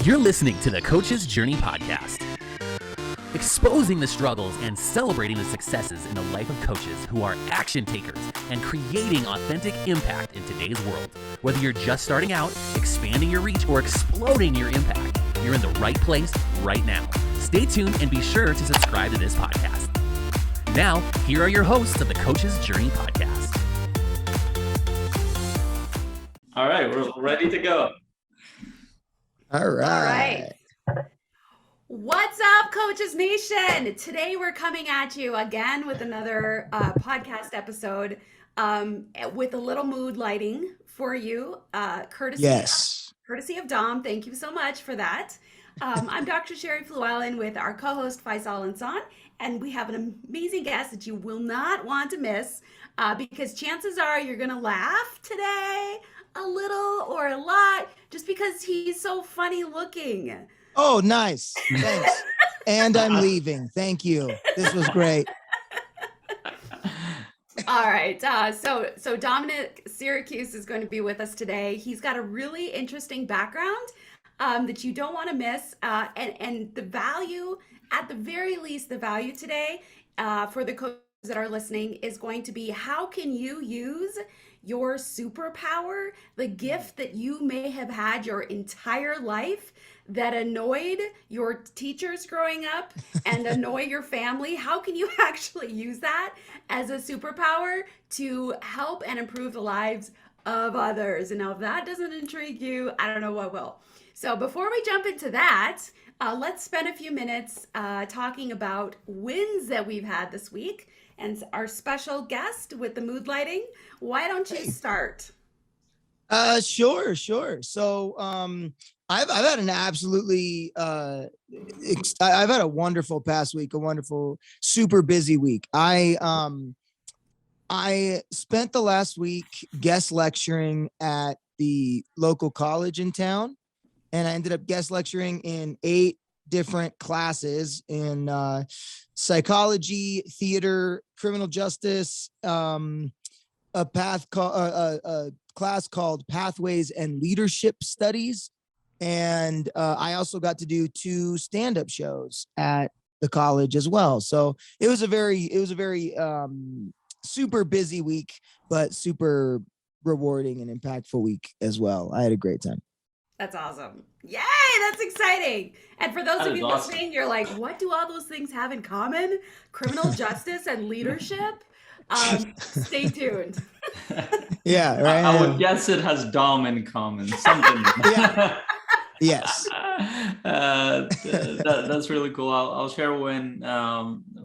You're listening to the Coach's Journey podcast, exposing the struggles and celebrating the successes in the life of coaches who are action takers and creating authentic impact in today's world. Whether you're just starting out, expanding your reach, or exploding your impact, you're in the right place right now. Stay tuned and be sure to subscribe to this podcast. Now, here are your hosts of the Coach's Journey podcast. All right, we're ready to go. All right. What's up, Coaches Nation? Today we're coming at you again with another podcast episode with a little mood lighting for you, courtesy of Dom. Thank you so much for that. I'm Dr. Sherry Fluellen with our co-host Faisal Insan, and we have an amazing guest that you will not want to miss because chances are you're going to laugh today a little or a lot just because he's so funny looking. Oh, nice. Thanks. And I'm leaving. Thank you. This was great. All right. So Dominic Syracuse is going to be with us today. He's got a really interesting background that you don't want to miss. And the value, at the very least, the value today for the coaches that are listening is going to be how can you use your superpower, the gift that you may have had your entire life that annoyed your teachers growing up and annoy your family. How can you actually use that as a superpower to help and improve the lives of others? And now if that doesn't intrigue you, I don't know what will. So before we jump into that, let's spend a few minutes talking about wins that we've had this week. And our special guest with the mood lighting, why don't you start? Sure. So I've had an absolutely I've had a wonderful past week, a wonderful, super busy week. I spent the last week guest lecturing at the local college in town, and I ended up guest lecturing in 8 different classes in psychology, theater, criminal justice, a class called Pathways and Leadership Studies. And I also got to do 2 stand-up shows at the college as well. So it was a very super busy week, but super rewarding and impactful week as well. I had a great time. That's awesome. Yay, that's exciting. And for those of you listening, you're like, what do all those things have in common? Criminal justice and leadership? Stay tuned. Yeah, right. I would guess it has Dom in common, something. Yeah. Yes. That's really cool. I'll share when,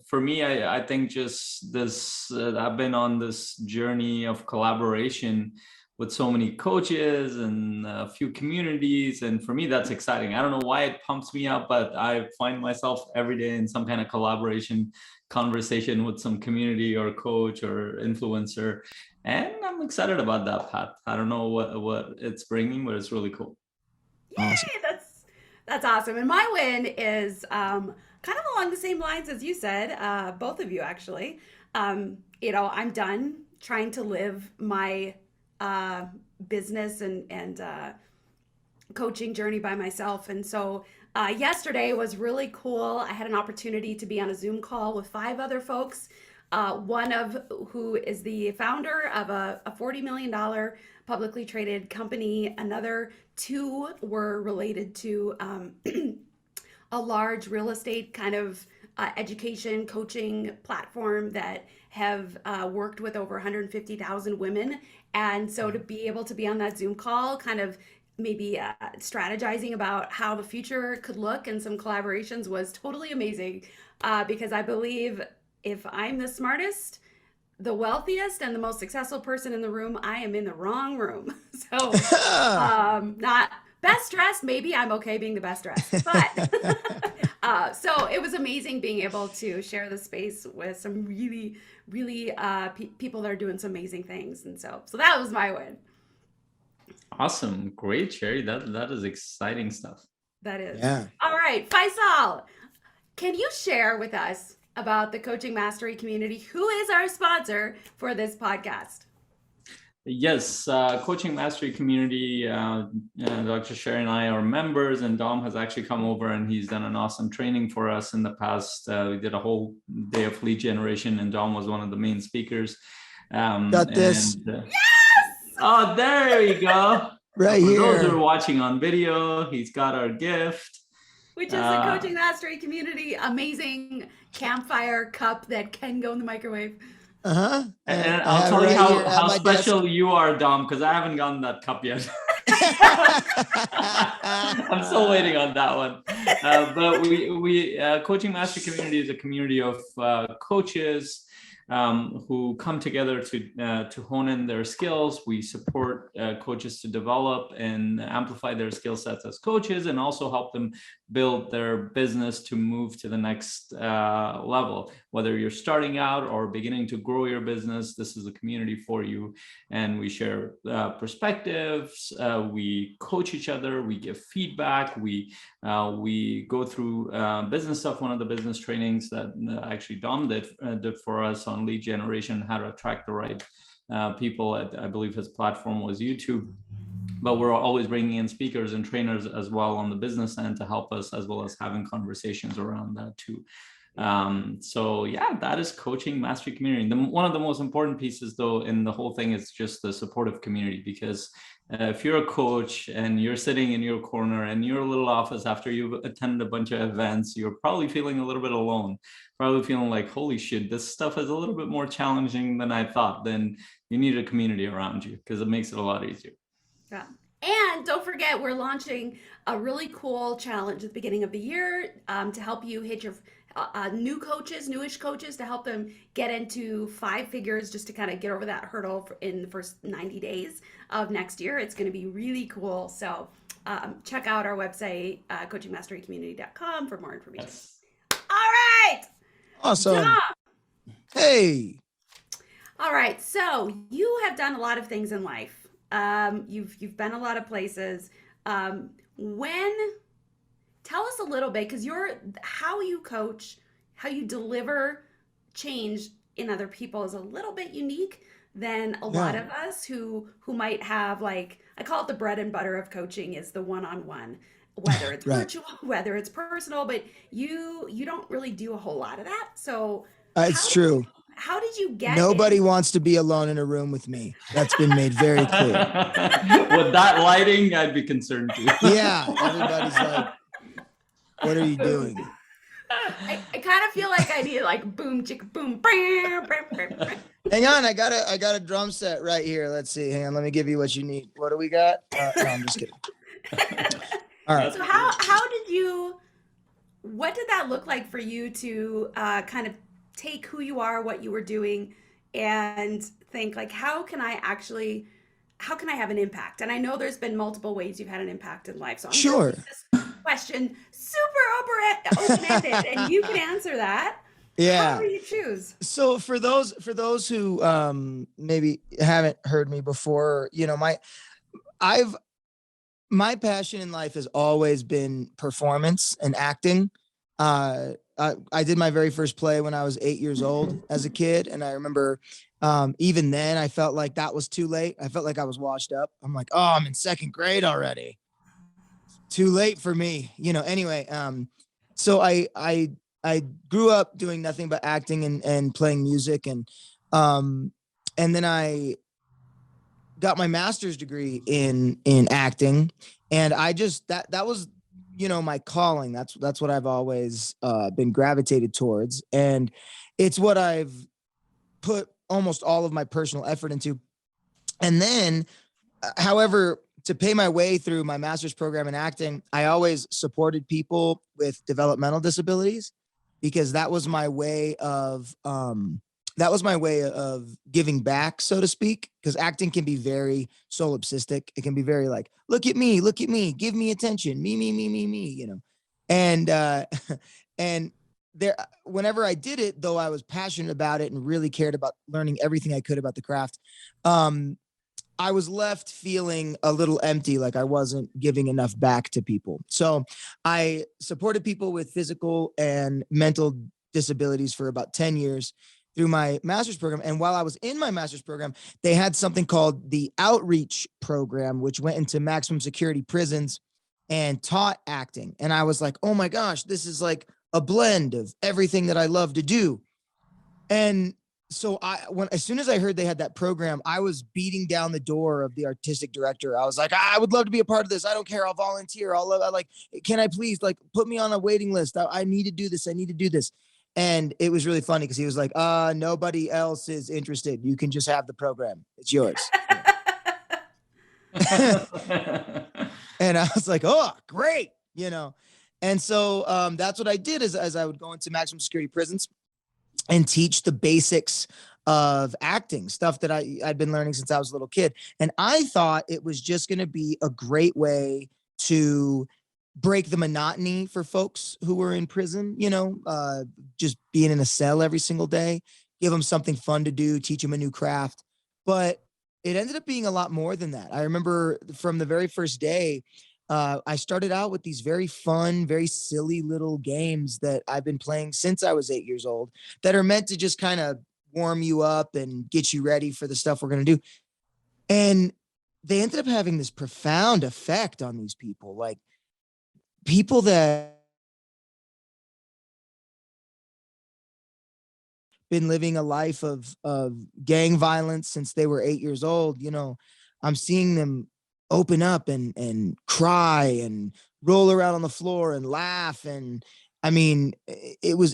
for me, I think just this, I've been on this journey of collaboration with so many coaches and a few communities. And for me, that's exciting. I don't know why it pumps me up, but I find myself every day in some kind of collaboration conversation with some community or coach or influencer. And I'm excited about that path. I don't know what it's bringing, but it's really cool. Yay, awesome. That's awesome. And my win is kind of along the same lines as you said, both of you actually. I'm done trying to live my business and coaching journey by myself. And so yesterday was really cool. I had an opportunity to be on a Zoom call with 5 other folks, one of who is the founder of a $40 million publicly traded company. Another 2 were related to a large real estate kind of education coaching platform that have worked with over 150,000 women. And so to be able to be on that Zoom call, kind of maybe strategizing about how the future could look and some collaborations was totally amazing because I believe if I'm the smartest, the wealthiest, and the most successful person in the room, I am in the wrong room. So not best dressed, maybe I'm okay being the best dressed, but so it was amazing being able to share the space with some really people that are doing some amazing things. And so that was my win. Awesome. Great, Sherry. That is exciting stuff. That is. Yeah. All right, Faisal, can you share with us about the Coaching Mastery community? Who is our sponsor for this podcast? Yes, Coaching Mastery Community, Dr. Sherry and I are members, and Dom has actually come over and he's done an awesome training for us in the past. We did a whole day of lead generation, and Dom was one of the main speakers. Got this. Yes! Oh, there you go. Right for here. those who are watching on video, he's got our gift. Which is the Coaching Mastery Community amazing campfire cup that can go in the microwave. And I'll tell you how special you are, Dom, because I haven't gotten that cup yet. I'm still waiting on that one. But we Coaching Mastery Community is a community of coaches who come together to hone in their skills. We support coaches to develop and amplify their skill sets as coaches, and also help them build their business to move to the next level. Whether you're starting out or beginning to grow your business, this is a community for you. And we share perspectives, we coach each other, we give feedback, we go through business stuff. One of the business trainings that actually Dom did for us on lead generation, how to attract the right people. I believe his platform was YouTube. But we're always bringing in speakers and trainers as well on the business end to help us, as well as having conversations around that too. So yeah, that is Coaching Mastery Community. One of the most important pieces though in the whole thing is just the supportive community, because if you're a coach and you're sitting in your corner in your little office after you've attended a bunch of events, you're probably feeling a little bit alone, probably feeling like, holy shit, this stuff is a little bit more challenging than I thought. Then you need a community around you, because it makes it a lot easier. Yeah. And don't forget, we're launching a really cool challenge at the beginning of the year to help you hit your newish coaches, to help them get into 5 figures, just to kind of get over that hurdle in the first 90 days of next year. It's going to be really cool. So check out our website, coachingmasterycommunity.com, for more information. Yes. All right. Awesome. Dom. Hey. All right. So you have done a lot of things in life. You've been a lot of places. Tell us a little bit, because how you coach, how you deliver change in other people is a little bit unique than a lot of us who might have, like, I call it the bread and butter of coaching is the one-on-one, whether it's Right. virtual, whether it's personal, but you don't really do a whole lot of that. So It's true. how did you get Nobody wants to be alone in a room with me. That's been made very clear. With that lighting, I'd be concerned too. Yeah. Everybody's like, what are you doing? I kind of feel like I need like boom chicka boom. Bam, bam, bam, bam. Hang on, I got a drum set right here. Let's see. Hang on, let me give you what you need. What do we got? No, I'm just kidding. All right. So what did that look like for you to kind of take who you are, what you were doing, and think, like, how can I have an impact? And I know there's been multiple ways you've had an impact in life. So I'm Sure. gonna keep this question super open-ended, and you can answer that. Yeah. How do you choose? So for those who maybe haven't heard me before, my passion in life has always been performance and acting. I did my very first play when I was 8 years old as a kid. And I remember even then I felt like that was too late. I felt like I was washed up. I'm like, oh, I'm in 2nd grade already. Too late for me, anyway. So I grew up doing nothing but acting and playing music. And then I got my master's degree in acting. And I just, that was, my calling. That's what I've always been gravitated towards. And it's what I've put almost all of my personal effort into. And then, however, to pay my way through my master's program in acting, I always supported people with developmental disabilities, because that was my way of giving back, so to speak, because acting can be very solipsistic. It can be very like, look at me, give me attention, me, and and there, whenever I did it, though I was passionate about it and really cared about learning everything I could about the craft, I was left feeling a little empty, like I wasn't giving enough back to people. So I supported people with physical and mental disabilities for about 10 years. through my master's program. And while I was in my master's program, they had something called the outreach program, which went into maximum security prisons and taught acting. And I was like, oh my gosh, this is like a blend of everything that I love to do. And so as soon as I heard they had that program, I was beating down the door of the artistic director. I was like, I would love to be a part of this. I don't care. I'll volunteer. I like, can I please like put me on a waiting list? I need to do this. I need to do this. And it was really funny because he was like, nobody else is interested. You can just have the program. It's yours. And I was like, oh, great. And so that's what I did as I would go into maximum security prisons and teach the basics of acting, stuff that I'd been learning since I was a little kid. And I thought it was just going to be a great way to break the monotony for folks who were in prison, just being in a cell every single day, give them something fun to do, teach them a new craft. But it ended up being a lot more than that. I remember from the very first day, I started out with these very fun, very silly little games that I've been playing since I was 8 years old that are meant to just kind of warm you up and get you ready for the stuff we're going to do. And they ended up having this profound effect on these people, like people that been living a life of gang violence since they were 8 years old. I'm seeing them open up and cry and roll around on the floor and laugh. And I mean, it was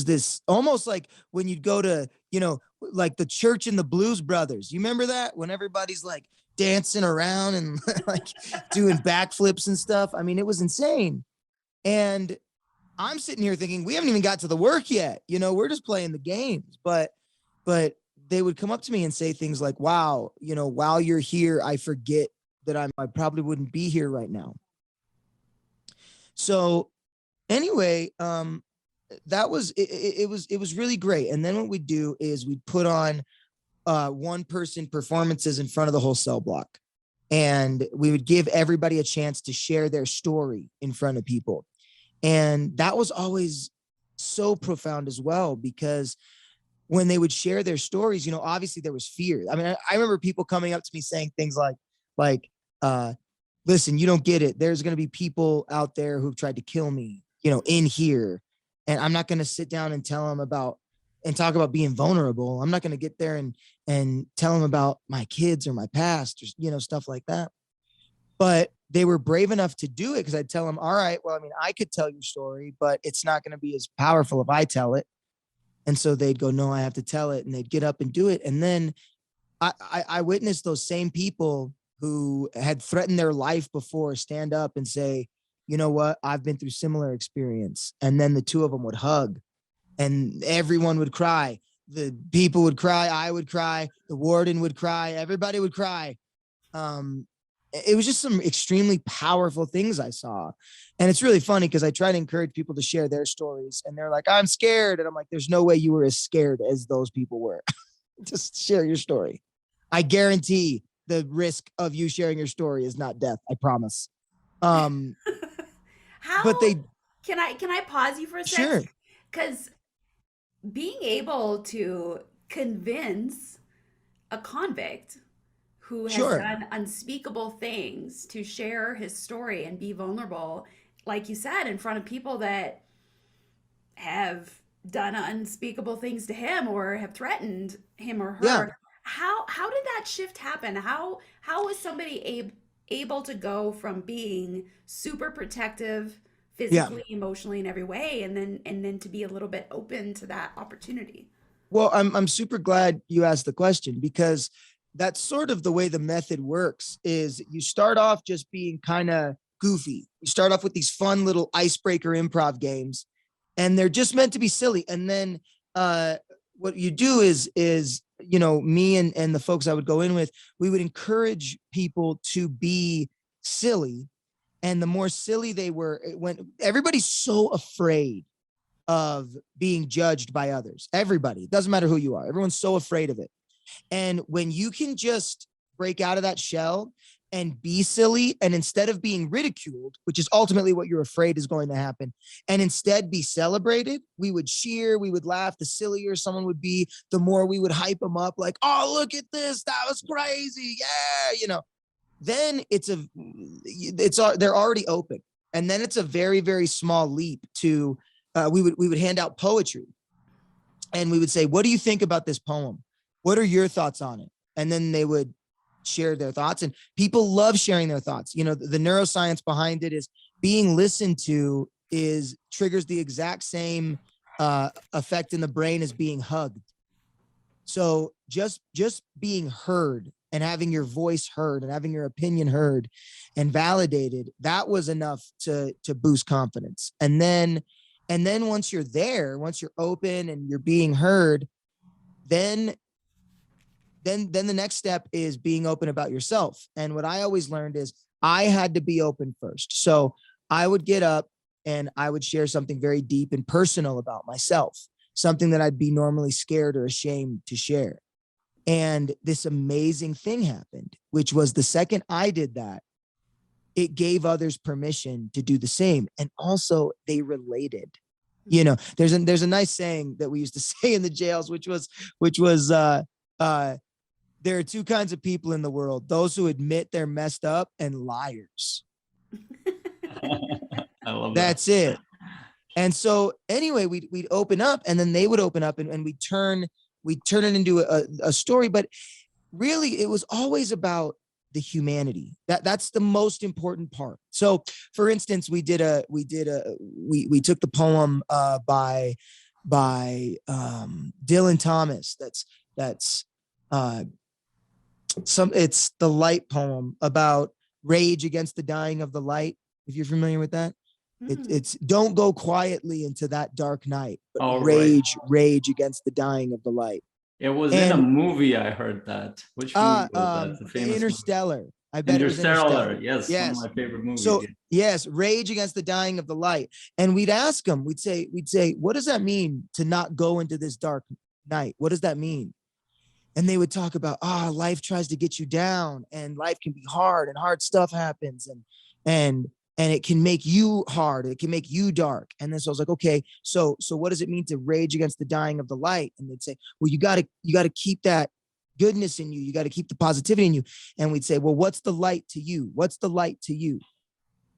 this almost like when you'd go to, like the church in the Blues Brothers. You remember that when everybody's like dancing around and like doing backflips and stuff? I mean, it was insane. And I'm sitting here thinking, we haven't even got to the work yet. We're just playing the games, but they would come up to me and say things like, wow, while you're here, I forget that I probably wouldn't be here right now. So anyway, that was, it was really great. And then what we'd do is we'd put on one person performances in front of the whole cell block. And we would give everybody a chance to share their story in front of people. And that was always so profound as well, because when they would share their stories, obviously there was fear. I mean, I remember people coming up to me saying things like, listen, you don't get it. There's going to be people out there who've tried to kill me, in here. And I'm not going to sit down and tell them and talk about being vulnerable. I'm not going to get there and tell them about my kids or my past or, stuff like that. But they were brave enough to do it because I'd tell them, all right, well, I mean, I could tell your story, but it's not going to be as powerful if I tell it. And so they'd go, no, I have to tell it. And they'd get up and do it. And then I witnessed those same people who had threatened their life before stand up and say, you know what, I've been through similar experience. And then the two of them would hug and everyone would cry. The people would cry. I would cry. The warden would cry. Everybody would cry. It was just some extremely powerful things I saw. And it's really funny because I try to encourage people to share their stories and they're like, I'm scared. And I'm like, there's no way you were as scared as those people were. Just share your story. I guarantee the risk of you sharing your story is not death. I promise. How, but can I pause you for a sure. second? Because being able to convince a convict who has Sure. done unspeakable things to share his story and be vulnerable, like you said, in front of people that have done unspeakable things to him or have threatened him or her. Yeah. How did that shift happen? How was somebody able to go from being super protective physically, emotionally, in every way, and then to be a little bit open to that opportunity? Well, I'm super glad you asked the question, because that's sort of the way the method works. Is you start off just being kind of goofy. You start off with these fun little icebreaker improv games, and they're just meant to be silly. And then what you do is me and the folks I would go in with, we would encourage people to be silly. And the more silly they were, when everybody's so afraid of being judged by others, everybody, it doesn't matter who you are, everyone's so afraid of it. And when you can just break out of that shell and be silly. And instead of being ridiculed, which is ultimately what you're afraid is going to happen, and instead be celebrated, we would cheer, we would laugh. The sillier someone would be, the more we would hype them up, like, oh, look at this, that was crazy. Yeah, you know, then they're already open. And then it's a very, very small leap to, we would hand out poetry, and we would say, what do you think about this poem? What are your thoughts on it? And then they would share their thoughts, and people love sharing their thoughts. You know, the neuroscience behind it is being listened to triggers the exact same effect in the brain as being hugged. So just being heard and having your voice heard and having your opinion heard and validated, that was enough to boost confidence. And then once you're there, once you're open and you're being heard, then the next step is being open about yourself. And what I always learned is I had to be open first. So I would get up and I would share something very deep and personal about myself, something that I'd be normally scared or ashamed to share. And this amazing thing happened, which was the second I did that, it gave others permission to do the same. And also they related. You know, there's a nice saying that we used to say in the jails, which was there are two kinds of people in the world: those who admit they're messed up and liars. I love that. That's it. And so anyway, we'd open up, and then they would open up, and we'd turn it into a story. But really, it was always about the humanity. That's the most important part. So for instance, we took the poem by Dylan Thomas. It's the light poem about rage against the dying of the light. If you're familiar with that, it's don't go quietly into that dark night, but rage against the dying of the light. It was in a movie. I heard that. Which movie was that? The famous Interstellar. Movie. I bet Interstellar. It was Interstellar. Yes, one of my favorite movies. So yes, rage against the dying of the light. And we'd ask them. We'd say, what does that mean to not go into this dark night? What does that mean? And they would talk about, life tries to get you down, and life can be hard, and hard stuff happens, and it can make you hard. It can make you dark. And then so I was like, okay, so what does it mean to rage against the dying of the light? And they'd say, well, you got to keep that goodness in you. You got to keep the positivity in you. And we'd say, well, what's the light to you? What's the light to you?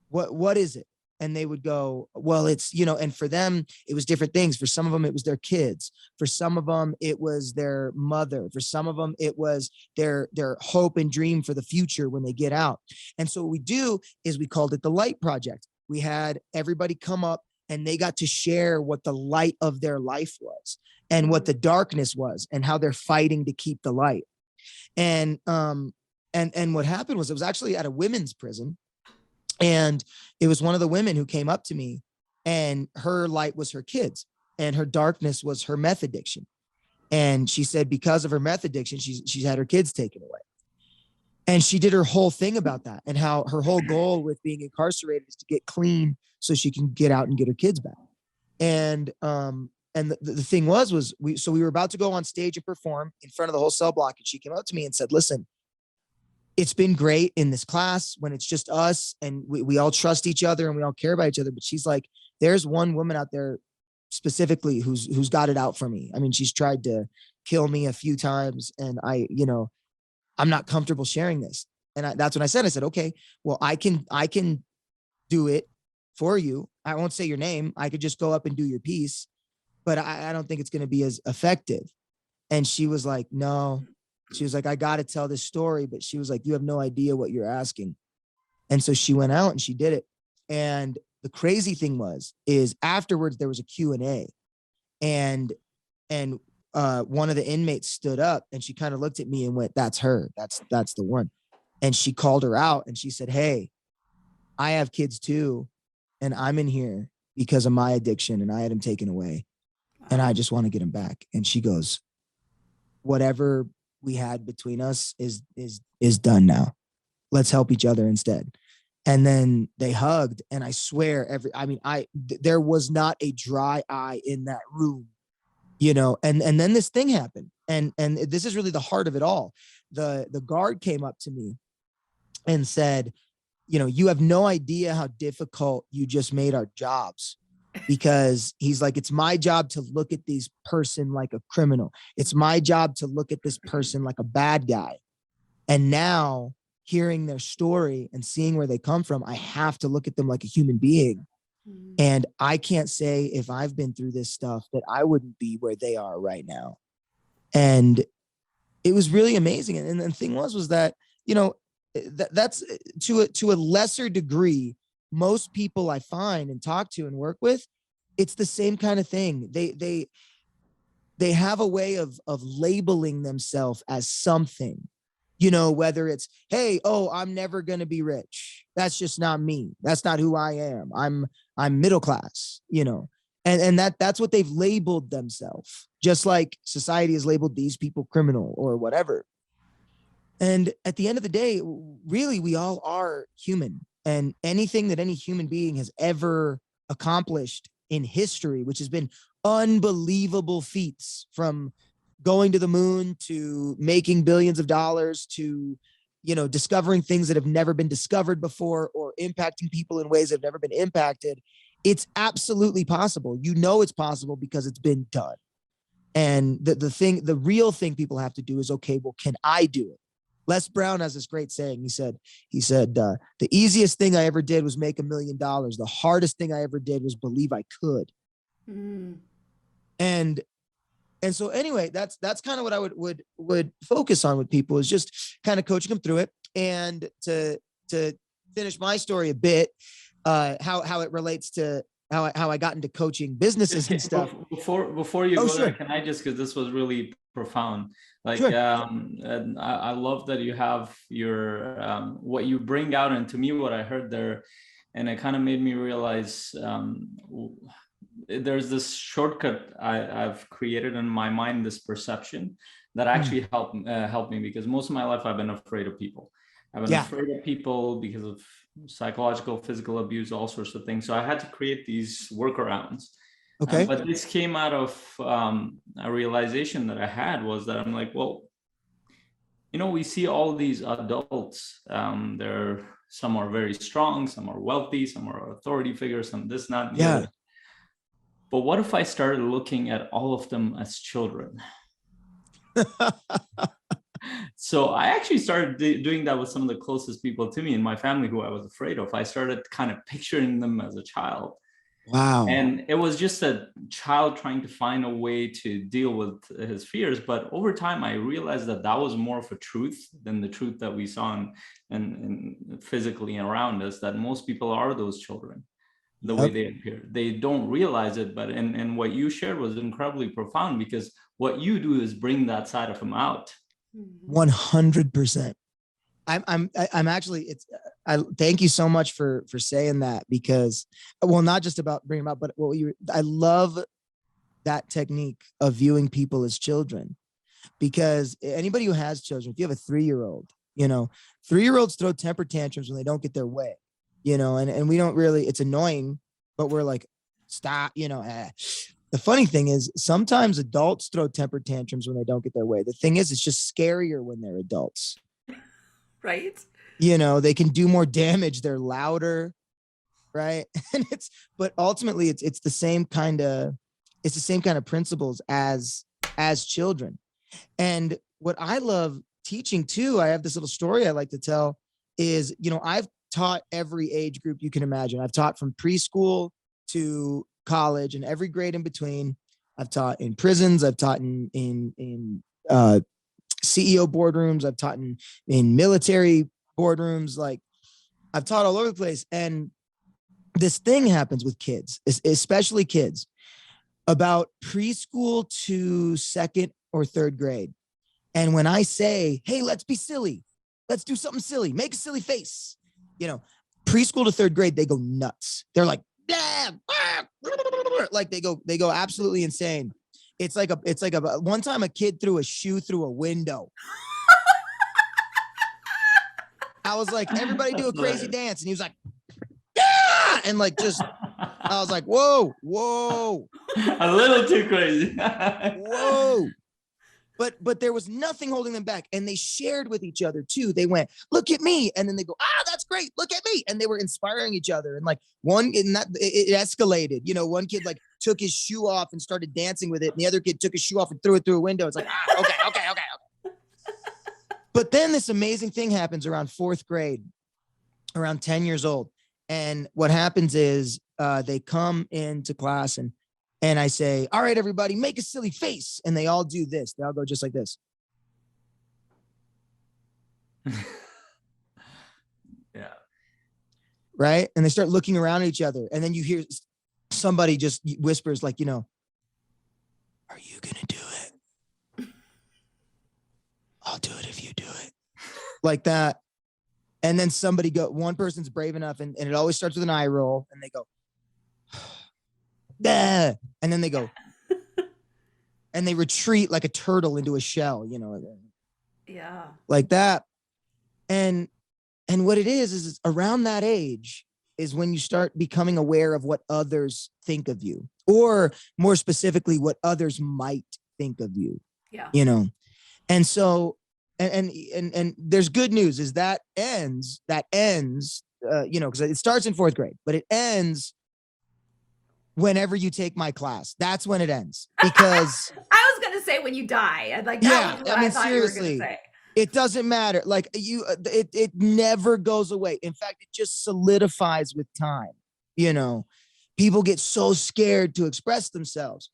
What is it? And they would go, well, it's, you know, and for them, it was different things. For some of them, it was their kids. For some of them, it was their mother. For some of them, it was their hope and dream for the future when they get out. And so what we do is we called it the Light Project. We had everybody come up, and they got to share what the light of their life was and what the darkness was and how they're fighting to keep the light. And what happened was, it was actually at a women's prison. And it was one of the women who came up to me, and her light was her kids, and her darkness was her meth addiction. And she said, because of her meth addiction, she's had her kids taken away. And she did her whole thing about that, and how her whole goal with being incarcerated is to get clean so she can get out and get her kids back. And the thing was we were about to go on stage and perform in front of the whole cell block. And she came up to me and said, listen, it's been great in this class when it's just us and we all trust each other and we all care about each other. But she's like, there's one woman out there specifically who's got it out for me. I mean, she's tried to kill me a few times, and I'm not comfortable sharing this. And that's when I said, okay, well, I can do it for you. I won't say your name. I could just go up and do your piece, but I don't think it's going to be as effective. And she was like, no. She was like, I got to tell this story. But she was like, you have no idea what you're asking. And so she went out and she did it. And the crazy thing is afterwards, there was a Q&A, and one of the inmates stood up, and she kind of looked at me and went, that's her. That's the one. And she called her out, and she said, hey, I have kids too. And I'm in here because of my addiction, and I had them taken away, and I just want to get them back. And she goes, whatever we had between us is done now. Let's help each other instead. And then they hugged, and I swear there was not a dry eye in that room, and then this thing happened. And this is really the heart of it all. The guard came up to me, and said, you have no idea how difficult you just made our jobs. Because he's like, it's my job to look at this person like a criminal. It's my job to look at this person like a bad guy. And now hearing their story and seeing where they come from, I have to look at them like a human being. And I can't say if I've been through this stuff that I wouldn't be where they are right now. And it was really amazing. And the thing was that, that's to a lesser degree, most people I find and talk to and work with, it's the same kind of thing. They have a way of labeling themselves as something, whether it's, hey, I'm never going to be rich. That's just not me. That's not who I am. I'm middle class, and that's what they've labeled themselves, just like society has labeled these people criminal or whatever. And at the end of the day, really, we all are human. And anything that any human being has ever accomplished in history, which has been unbelievable feats, from going to the moon to making billions of dollars to, discovering things that have never been discovered before or impacting people in ways that have never been impacted. It's absolutely possible. It's possible because it's been done. And the real thing people have to do is, okay, well, can I do it? Les Brown has this great saying. He said, the easiest thing I ever did was make $1 million. The hardest thing I ever did was believe I could. And so anyway, that's kind of what I would focus on with people, is just kind of coaching them through it. And to finish my story a bit, how it relates to how I got into coaching businesses and stuff. Before you go sure. there, can I just, because this was really profound. Like, sure. And I love that you have your, what you bring out. And to me, what I heard there, and it kind of made me realize there's this shortcut I've created in my mind, this perception that actually helped me, because most of my life I've been afraid of people. I've been afraid of people because of psychological, physical abuse, all sorts of things. So I had to create these workarounds. Okay. But this came out of a realization that I had, was that I'm like, well, we see all these adults. Some are very strong, some are wealthy, some are authority figures, some this, not, and the other. But what if I started looking at all of them as children? So I actually started doing that with some of the closest people to me in my family who I was afraid of. I started kind of picturing them as a child. Wow. And it was just a child trying to find a way to deal with his fears. But over time, I realized that was more of a truth than the truth that we saw and physically around us, that most people are those children, the way they appear. They don't realize it. But and what you shared was incredibly profound, because what you do is bring that side of them out. 100%. I'm actually, I thank you so much for saying that, because, well, not just about bringing them out, but I love that technique of viewing people as children, because anybody who has children, if you have a 3-year-old, 3-year-olds throw temper tantrums when they don't get their way, and we don't really, it's annoying, but we're like, stop, The funny thing is, sometimes adults throw temper tantrums when they don't get their way. The thing is, it's just scarier when they're adults. Right? They can do more damage. They're louder, right? But ultimately it's the same kind of principles as children. And what I love teaching too, I have this little story I like to tell, is, I've taught every age group you can imagine. I've taught from preschool to college and every grade in between. I've taught in prisons. I've taught in CEO boardrooms. I've taught in military boardrooms. Like, I've taught all over the place. And this thing happens with kids, especially kids, about preschool to 2nd or 3rd grade. And when I say, hey, let's be silly, let's do something silly, make a silly face, preschool to 3rd grade, they go nuts. They're like, like they go absolutely insane. It's like one time a kid threw a shoe through a window. I was like, everybody do a crazy dance. And he was like, yeah! And like, I was like, whoa. A little too crazy. Whoa. but there was nothing holding them back. And they shared with each other too. They went, look at me. And then they go, that's great. Look at me. And they were inspiring each other. And like it escalated, one kid like took his shoe off and started dancing with it. And the other kid took his shoe off and threw it through a window. It's like, okay. But then this amazing thing happens around 4th grade, around 10 years old. And what happens is they come into class and I say, all right, everybody, make a silly face. And they all do this. They all go just like this. Yeah. Right. And they start looking around at each other. And then you hear somebody just whispers like, are you going to do it? I'll do it if you do it. Like that. And then one person's brave enough and it always starts with an eye roll and they go, and then they go, and they retreat like a turtle into a shell, Yeah. Like that. And what it is around that age is when you start becoming aware of what others think of you, or more specifically, what others might think of you. Yeah. And so, and there's good news is that ends, because it starts in 4th grade, but it ends whenever you take my class. That's when it ends, because I was gonna say when you die. Like that was what I thought seriously, you were gonna say. It doesn't matter. Like it never goes away. In fact, it just solidifies with time. People get so scared to express themselves.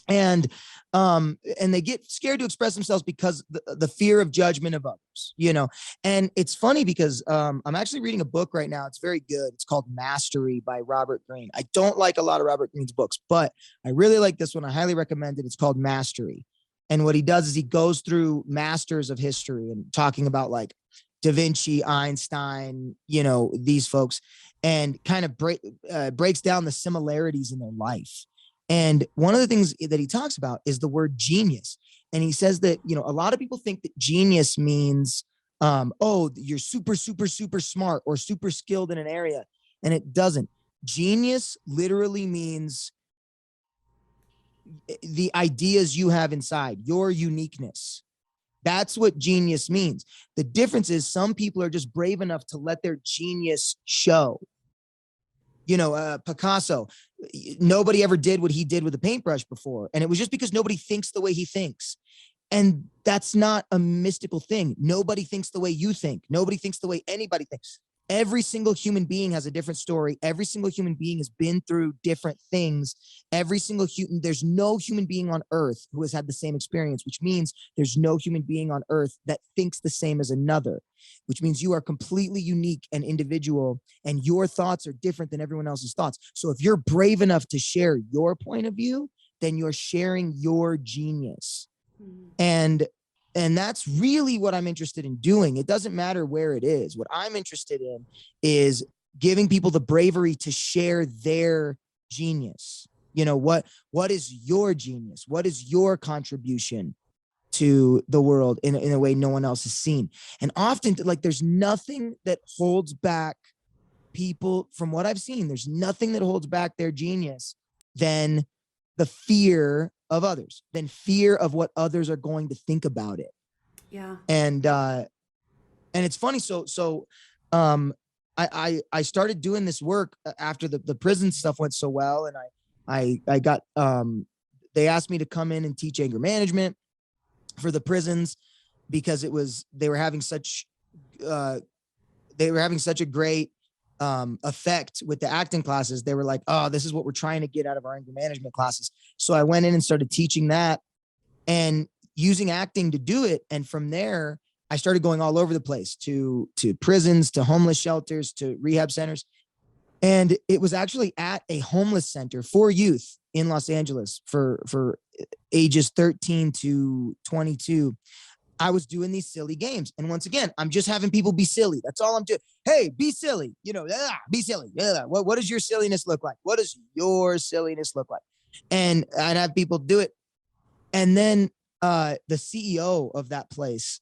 And they get scared to express themselves because the fear of judgment of others, and it's funny because I'm actually reading a book right now. It's very good. It's called Mastery by Robert Greene. I don't like a lot of Robert Greene's books, but I really like this one. I highly recommend it. It's called Mastery. And what he does is he goes through masters of history and talking about like Da Vinci, Einstein, these folks, and kind of breaks down the similarities in their life. And one of the things that he talks about is the word genius. And he says that, a lot of people think that genius means, you're super, super, super smart or super skilled in an area. And it doesn't. Genius literally means the ideas you have inside, your uniqueness. That's what genius means. The difference is some people are just brave enough to let their genius show. Picasso, nobody ever did what he did with a paintbrush before. And it was just because nobody thinks the way he thinks. And that's not a mystical thing. Nobody thinks the way you think. Nobody thinks the way anybody thinks. Every single human being has a different story. Every single human being has been through different things. There's no human being on earth who has had the same experience, which means there's no human being on earth that thinks the same as another, which means you are completely unique and individual, and your thoughts are different than everyone else's thoughts. So if you're brave enough to share your point of view, then you're sharing your genius. And that's really what I'm interested in doing. It doesn't matter where it is. What I'm interested in is giving people the bravery to share their genius. What is your genius? What is your contribution to the world in a way no one else has seen? And often, like, there's nothing that holds back people from what I've seen. There's nothing that holds back their genius than the fear of others, than fear of what others are going to think about it. Yeah. And it's funny. So I started doing this work after the prison stuff went so well. And I got, they asked me to come in and teach anger management for the prisons because they were having such a great effect with the acting classes. They were like, oh, this is what we're trying to get out of our anger management classes. So I went in and started teaching that and using acting to do it. And from there, I started going all over the place to prisons, to homeless shelters, to rehab centers. And it was actually at a homeless center for youth in Los Angeles for ages 13 to 22. I was doing these silly games. And once again, I'm just having people be silly. That's all I'm doing. Hey, be silly. Be silly. What does your silliness look like? What does your silliness look like? And I'd have people do it. And then the CEO of that place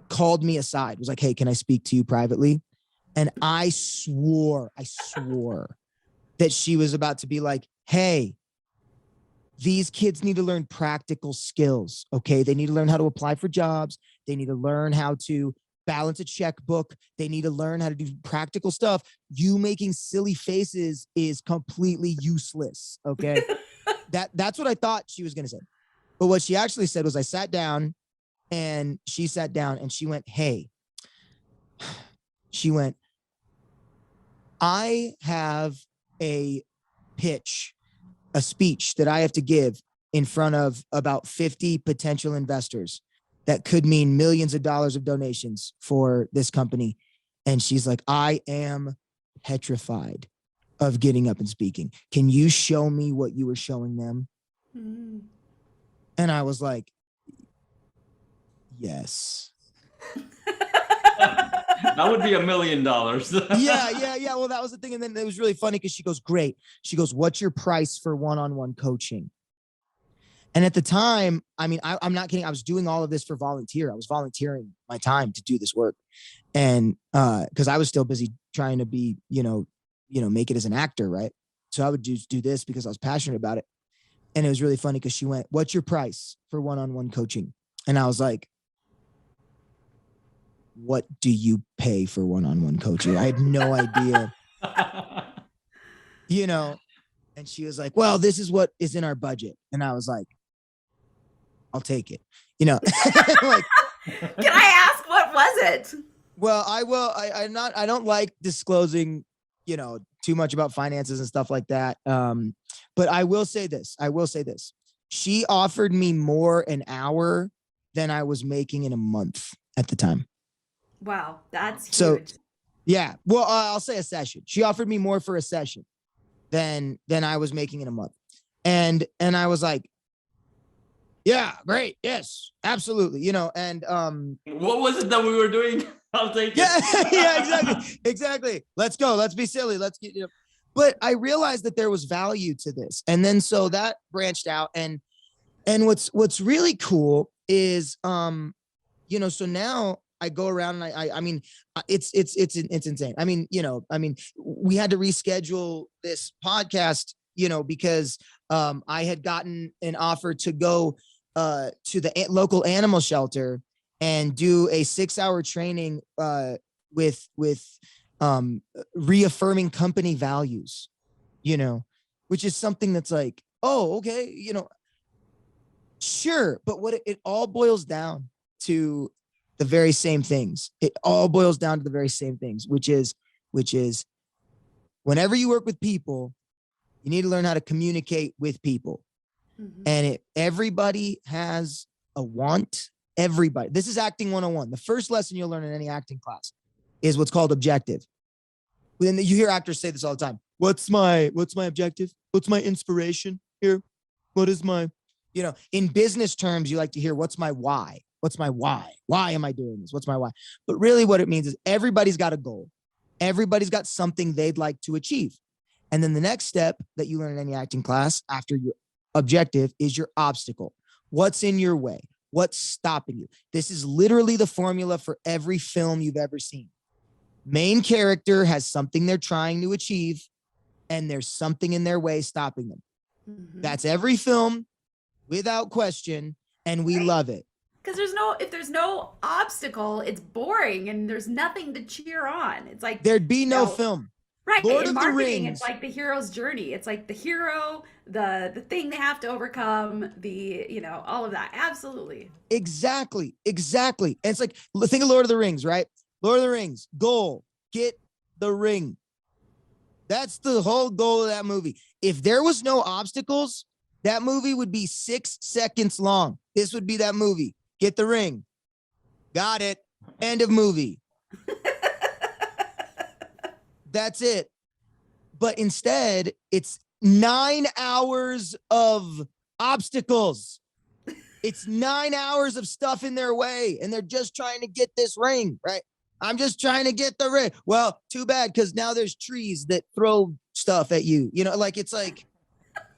called me aside, was like, hey, can I speak to you privately? And I swore that she was about to be like, hey, these kids need to learn practical skills. Okay. They need to learn how to apply for jobs. They need to learn how to balance a checkbook. They need to learn how to do practical stuff. You making silly faces is completely useless. Okay. That's what I thought she was going to say. But what she actually said was, I sat down and she sat down and she went, hey, she went, I have a pitch, a speech that I have to give in front of about 50 potential investors that could mean millions of dollars of donations for this company. And she's like, I am petrified of getting up and speaking. Can you show me what you were showing them? Mm. And I was like, yes. That would be $1 million. Yeah. Well, that was the thing. And then it was really funny because she goes, great. She goes, what's your price for one-on-one coaching? And at the time, I mean, I'm not kidding. I was doing all of this for volunteer. I was volunteering my time to do this work. And because I was still busy trying to be, make it as an actor, right? So I would just do this because I was passionate about it. And it was really funny because she went, what's your price for one-on-one coaching? And I was like, what do you pay for one-on-one coaching? I had no idea, and she was like, well, this is what is in our budget. And I was like, I'll take it, like, can I ask, what was it? Well, I will. I don't like disclosing, too much about finances and stuff like that. But I will say this. She offered me more an hour than I was making in a month at the time. Wow. That's huge. So, yeah. Well, I'll say a session. She offered me more for a session than I was making in a month. And I was like, yeah, great. Yes, absolutely. And what was it that we were doing? I'll take it. Yeah, exactly. Let's go. Let's be silly. Let's get, but I realized that there was value to this. And then so that branched out. And what's really cool is, so now I go around and I mean, it's insane. I mean, we had to reschedule this podcast, because I had gotten an offer to go to the local animal shelter and do a 6-hour training with reaffirming company values, which is something that's like, oh, okay, sure. But what it all boils down to the very same things. It all boils down to the very same things, which is whenever you work with people, you need to learn how to communicate with people. Mm-hmm. And everybody has a want. Everybody. This is acting 101. The first lesson you'll learn in any acting class is what's called objective. Then you hear actors say this all the time. What's my objective? What's my inspiration here? What is my, in business terms, you like to hear, what's my why? What's my why? Why am I doing this? What's my why? But really what it means is everybody's got a goal. Everybody's got something they'd like to achieve. And then the next step that you learn in any acting class after your objective is your obstacle. What's in your way? What's stopping you? This is literally the formula for every film you've ever seen. Main character has something they're trying to achieve, and there's something in their way stopping them. Mm-hmm. That's every film without question, and we love it. Because if there's no obstacle, it's boring and there's nothing to cheer on. It's like there'd be no film. Right. Lord in marketing, it's like the hero's journey. It's like the hero, the thing they have to overcome, all of that. Absolutely. Exactly. And it's like, think of Lord of the Rings, right? Lord of the Rings, goal, get the ring. That's the whole goal of that movie. If there was no obstacles, that movie would be 6 seconds long. This would be that movie. Get the ring. Got it. End of movie. That's it. But instead, it's 9 hours of obstacles. It's 9 hours of stuff in their way, and they're just trying to get this ring, right? I'm just trying to get the ring. Well, too bad, because now there's trees that throw stuff at you. It's like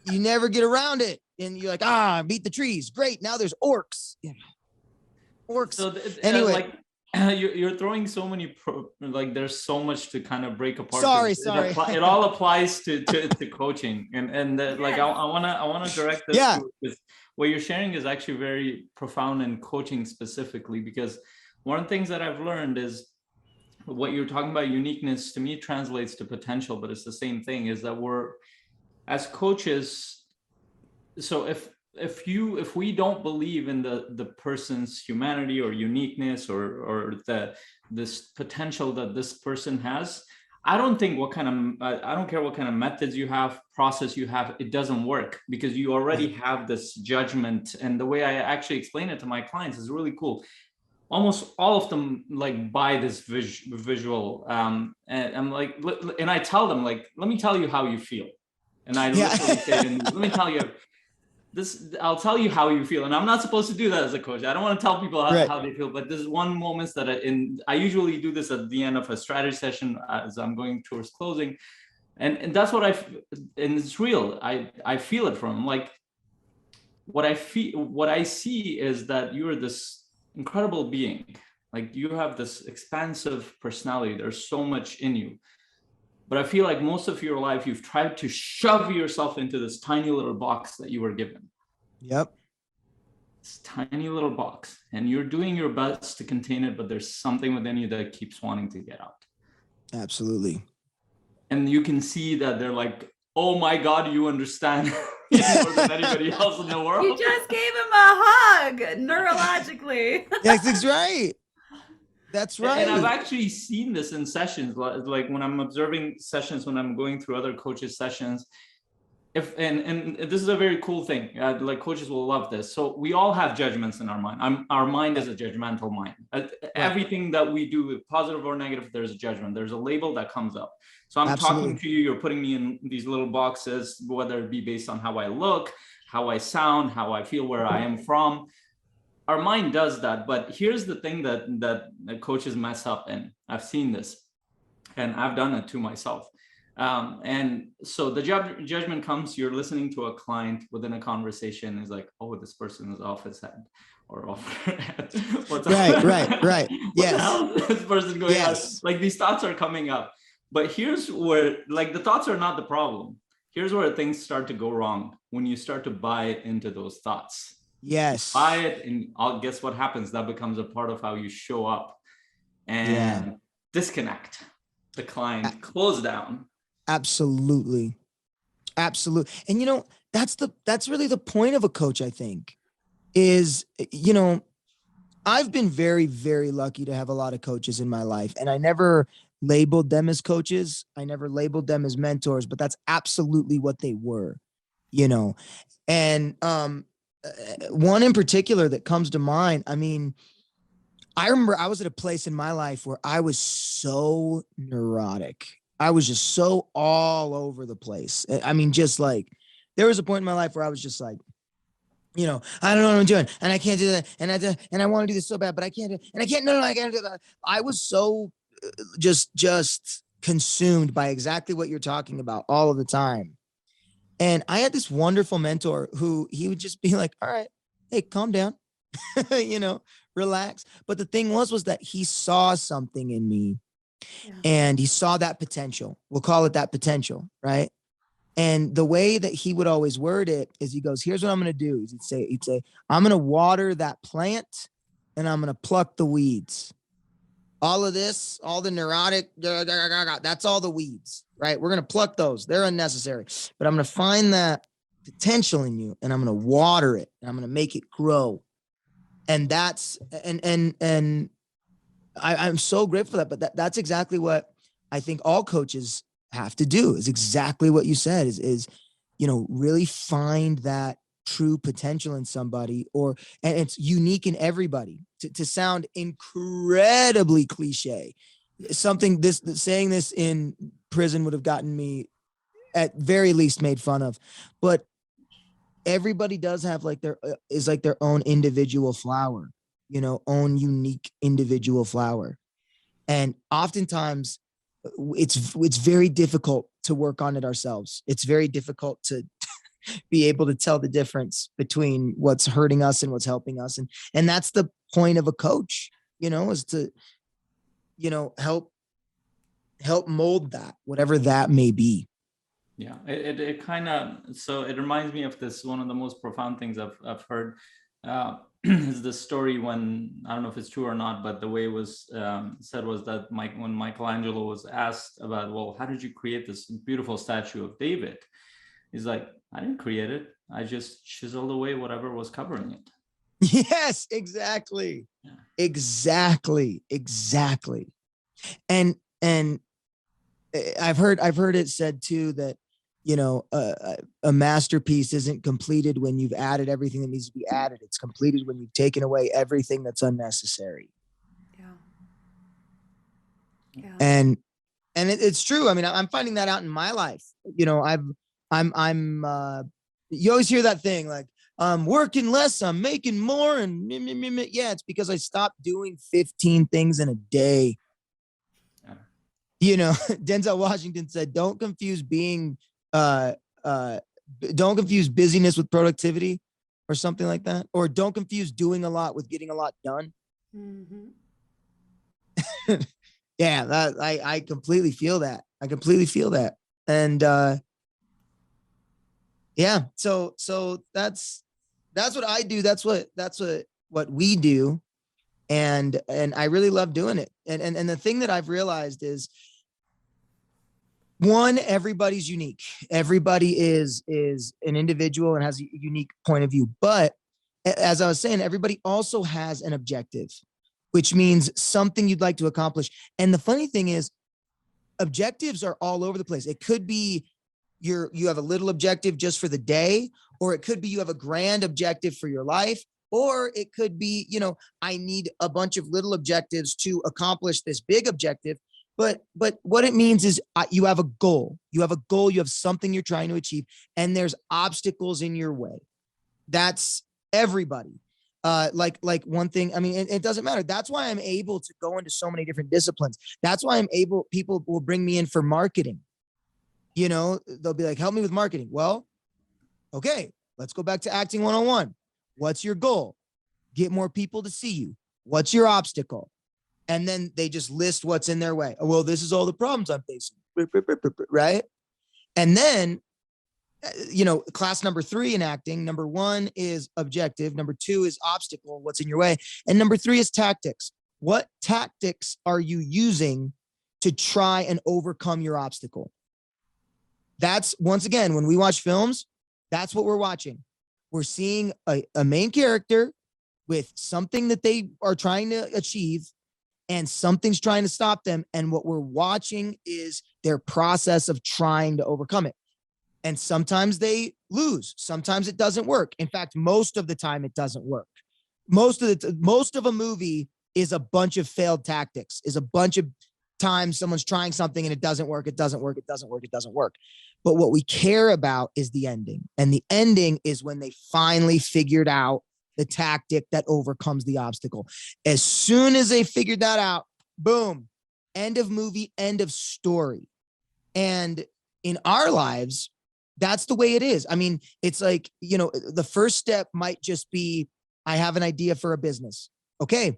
you never get around it. And you're like, beat the trees. Great. Now there's orcs. Yeah. Orcs. So anyway. you're throwing so many like there's so much to kind of break apart. Sorry. It all applies to coaching, and like I want to direct this to, because what you're sharing is actually very profound in coaching specifically, because one of the things that I've learned is what you're talking about, uniqueness, to me translates to potential, but it's the same thing, is that we're, as coaches, so if we don't believe in the person's humanity or uniqueness or this potential that this person has, I don't care what kind of methods you have, process you have, it doesn't work, because you already have this judgment. And the way I actually explain it to my clients is really cool. Almost all of them like buy this visual, and I'm like, and I tell them, like, let me tell you how you feel. And I literally say, let me tell you this, I'll tell you how you feel. And I'm not supposed to do that as a coach. I don't want to tell people how they feel, but there's one moment that I usually do this at the end of a strategy session as I'm going towards closing. And that's what and it's real. I feel it from, like, what I see is that you're this incredible being. Like, you have this expansive personality. There's so much in you. But I feel like most of your life, you've tried to shove yourself into this tiny little box that you were given. Yep. This tiny little box. And you're doing your best to contain it, but there's something within you that keeps wanting to get out. Absolutely. And you can see that they're like, oh my God, you understand more than anybody else in the world. You just gave him a hug neurologically. Yes, that's right. That's right. And I've actually seen this in sessions, like when I'm observing sessions, when I'm going through other coaches' sessions. And this is a very cool thing. Like, coaches will love this. So we all have judgments in our mind. Our mind is a judgmental mind. Everything that we do, positive or negative, there's a judgment. There's a label that comes up. So I'm talking to you. You're putting me in these little boxes, whether it be based on how I look, how I sound, how I feel, where I am from. Our mind does that. But here's the thing that coaches mess up in. I've seen this, and I've done it to myself. And so the judgment comes, you're listening to a client within a conversation, is like, oh, this person is off his head or off her head. What's right. Yes. What the hell is this person going on? Like, these thoughts are coming up. But here's where, like, the thoughts are not the problem. Here's where things start to go wrong, when you start to buy into those thoughts. Yes. Buy it, and guess what happens? That becomes a part of how you show up, and disconnect the client, close down. Absolutely. And that's really the point of a coach, I think, is, I've been very, very lucky to have a lot of coaches in my life, and I never labeled them as coaches. I never labeled them as mentors, but that's absolutely what they were, and, one in particular that comes to mind. I mean, I remember I was at a place in my life where I was so neurotic. I was just so all over the place. I mean, just like, there was a point in my life where I was just like, I don't know what I'm doing, and I can't do that, and I want to do this so bad, but I can't do it, and I can't. No, I can't do that. I was so just consumed by exactly what you're talking about all of the time. And I had this wonderful mentor who, he would just be like, all right, hey, calm down, relax. But the thing was that he saw something in me, and he saw that potential. We'll call it that potential, right? And the way that he would always word it is, he goes, here's what I'm going to do. He'd say, I'm going to water that plant, and I'm going to pluck the weeds. All of this, all the neurotic, that's all the weeds, right? We're going to pluck those. They're unnecessary. But I'm going to find that potential in you, and I'm going to water it, and I'm going to make it grow. And that's, and I'm so grateful for that. But that's exactly what I think all coaches have to do, is exactly what you said, is really find that true potential in somebody, and it's unique in everybody. To sound incredibly cliche, saying this in prison would have gotten me, at very least, made fun of. But everybody does have their own individual flower, own unique individual flower. And oftentimes it's very difficult to work on it ourselves. It's very difficult to be able to tell the difference between what's hurting us and what's helping us. And that's the point of a coach, is to, help mold that, whatever that may be. Yeah, it kind of, so it reminds me of this, one of the most profound things I've heard is the story when, I don't know if it's true or not, but the way it was said was that when Michelangelo was asked about, well, how did you create this beautiful statue of David? He's like, I didn't create it. I just chiseled away whatever was covering it. Yes, exactly. Yeah. Exactly. And I've heard it said too that, a masterpiece isn't completed when you've added everything that needs to be added. It's completed when you've taken away everything that's unnecessary. Yeah. And it's true. I mean, I'm finding that out in my life. You always hear that thing like, I'm working less, I'm making more. And yeah, it's because I stopped doing 15 things in a day. Yeah. Denzel Washington said, don't confuse busyness with productivity, or something like that. Or don't confuse doing a lot with getting a lot done. Mm-hmm. Yeah, I completely feel that. And yeah, so that's what I do. That's what we do. And I really love doing it. And the thing that I've realized is, one, everybody's unique. Everybody is an individual and has a unique point of view. But as I was saying, everybody also has an objective, which means something you'd like to accomplish. And the funny thing is, objectives are all over the place. It could be you have a little objective just for the day, or it could be you have a grand objective for your life, or it could be, I need a bunch of little objectives to accomplish this big objective. But what it means is you have a goal. You have something you're trying to achieve, and there's obstacles in your way. That's everybody. Like one thing, I mean, it doesn't matter. That's why I'm able to go into so many different disciplines. That's why people will bring me in for marketing. They'll be like, help me with marketing. Well, okay, let's go back to acting 101. What's your goal? Get more people to see you. What's your obstacle? And then they just list what's in their way. Oh, well, this is all the problems I'm facing, right? And then, class number 3 in acting, number 1 is objective. Number 2 is obstacle, what's in your way. And number 3 is tactics. What tactics are you using to try and overcome your obstacle? That's, once again, when we watch films, that's what we're watching. We're seeing a main character with something that they are trying to achieve, and something's trying to stop them. And what we're watching is their process of trying to overcome it. And sometimes they lose. Sometimes it doesn't work. In fact, most of the time it doesn't work. Most of a movie is a bunch of failed tactics, is a bunch of times someone's trying something and it doesn't work. But what we care about is the ending. And the ending is when they finally figured out the tactic that overcomes the obstacle. As soon as they figured that out, boom, end of movie, end of story. And in our lives, that's the way it is. I mean, it's like, the first step might just be, I have an idea for a business. Okay,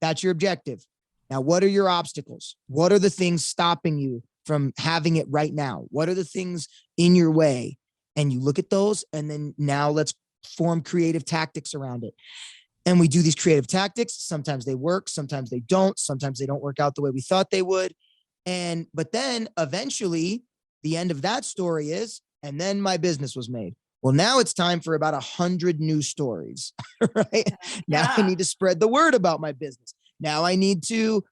that's your objective. Now, what are your obstacles? What are the things stopping you from having it right now? What are the things in your way? And you look at those, and then now let's form creative tactics around it. And we do these creative tactics. Sometimes they work, sometimes they don't. Sometimes they don't work out the way we thought they would. But then eventually the end of that story is, and then my business was made. Well, now it's time for about 100 new stories, right? Yeah. Now I need to spread the word about my business. Now I need to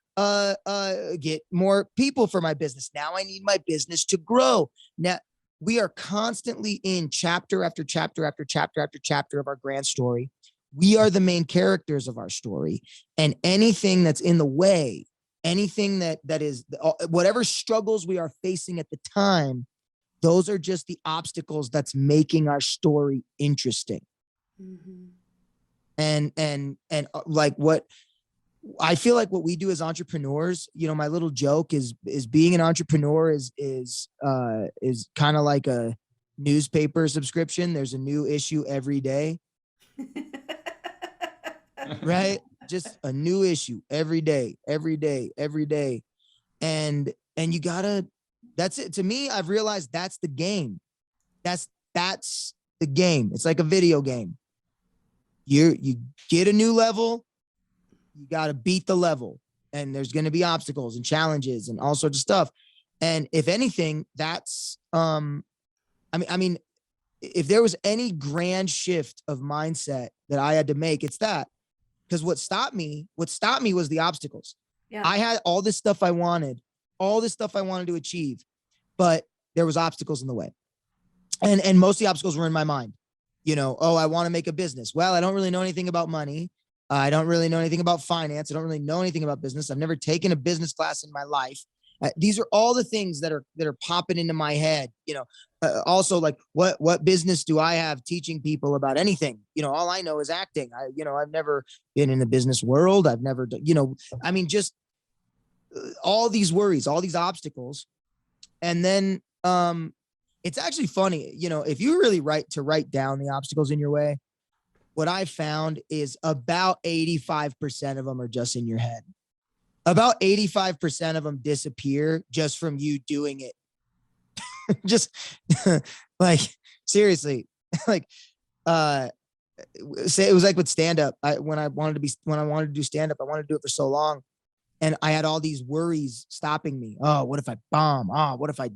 get more people for my business. Now I need my business to grow. Now we are constantly in chapter after chapter after chapter after chapter of our grand story. We are the main characters of our story, and anything that's in the way, anything that is whatever struggles we are facing at the time, those are just the obstacles that's making our story interesting. Mm-hmm. And like what I feel like what we do as entrepreneurs, my little joke is being an entrepreneur is kind of like a newspaper subscription. There's a new issue every day. Right? just a new issue every day. And you gotta, that's it. To me, I've realized that's the game. That's the game. It's like a video game. You get a new level, you got to beat the level, and there's going to be obstacles and challenges and all sorts of stuff. And if anything, that's I mean, if there was any grand shift of mindset that I had to make, it's that. Because what stopped me was the obstacles. Yeah. I had all this stuff I wanted to achieve, but there was obstacles in the way. And most of the obstacles were in my mind. You know, oh, I want to make a business. Well, I don't really know anything about money. I don't really know anything about finance. I don't really know anything about business. I've never taken a business class in my life. These are all the things that are popping into my head. You know, also like what business do I have teaching people about anything? You know, all I know is acting. I've never been in the business world. I've never, just all these worries, all these obstacles. And then, it's actually funny, you know, if you really write down the obstacles in your way, what I found is about 85% of them are just in your head. About 85% of them disappear just from you doing it. Just like, seriously, like, say it was like with stand-up. When I wanted to do stand-up, I wanted to do it for so long. And I had all these worries stopping me. Oh, what if I bomb? Oh, what if I,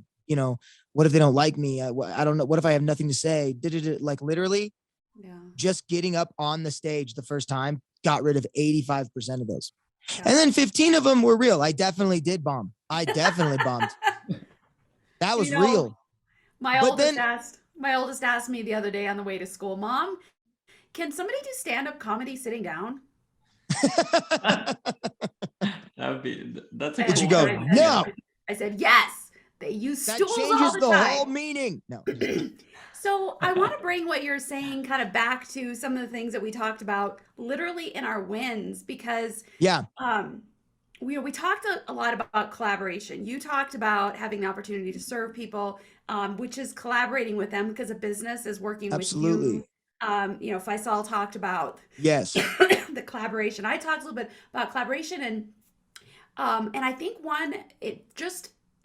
what if they don't like me? I don't know. What if I have nothing to say? Like literally just getting up on the stage the first time got rid of 85% of those. Yeah. And then 15 of them were real. I definitely did bomb. I definitely bombed. That was real. My oldest asked me the other day on the way to school, Mom, can somebody do stand-up comedy sitting down? That's a Did you go, no? I said, yes. They use stools all the time. That changes the whole meaning. No. So I want to bring what you're saying kind of back to some of the things that we talked about literally in our wins, because we talked a lot about collaboration. You talked about having the opportunity to serve people, which is collaborating with them because a business is working with you. Faisal talked about the collaboration. I talked a little bit about collaboration, and I think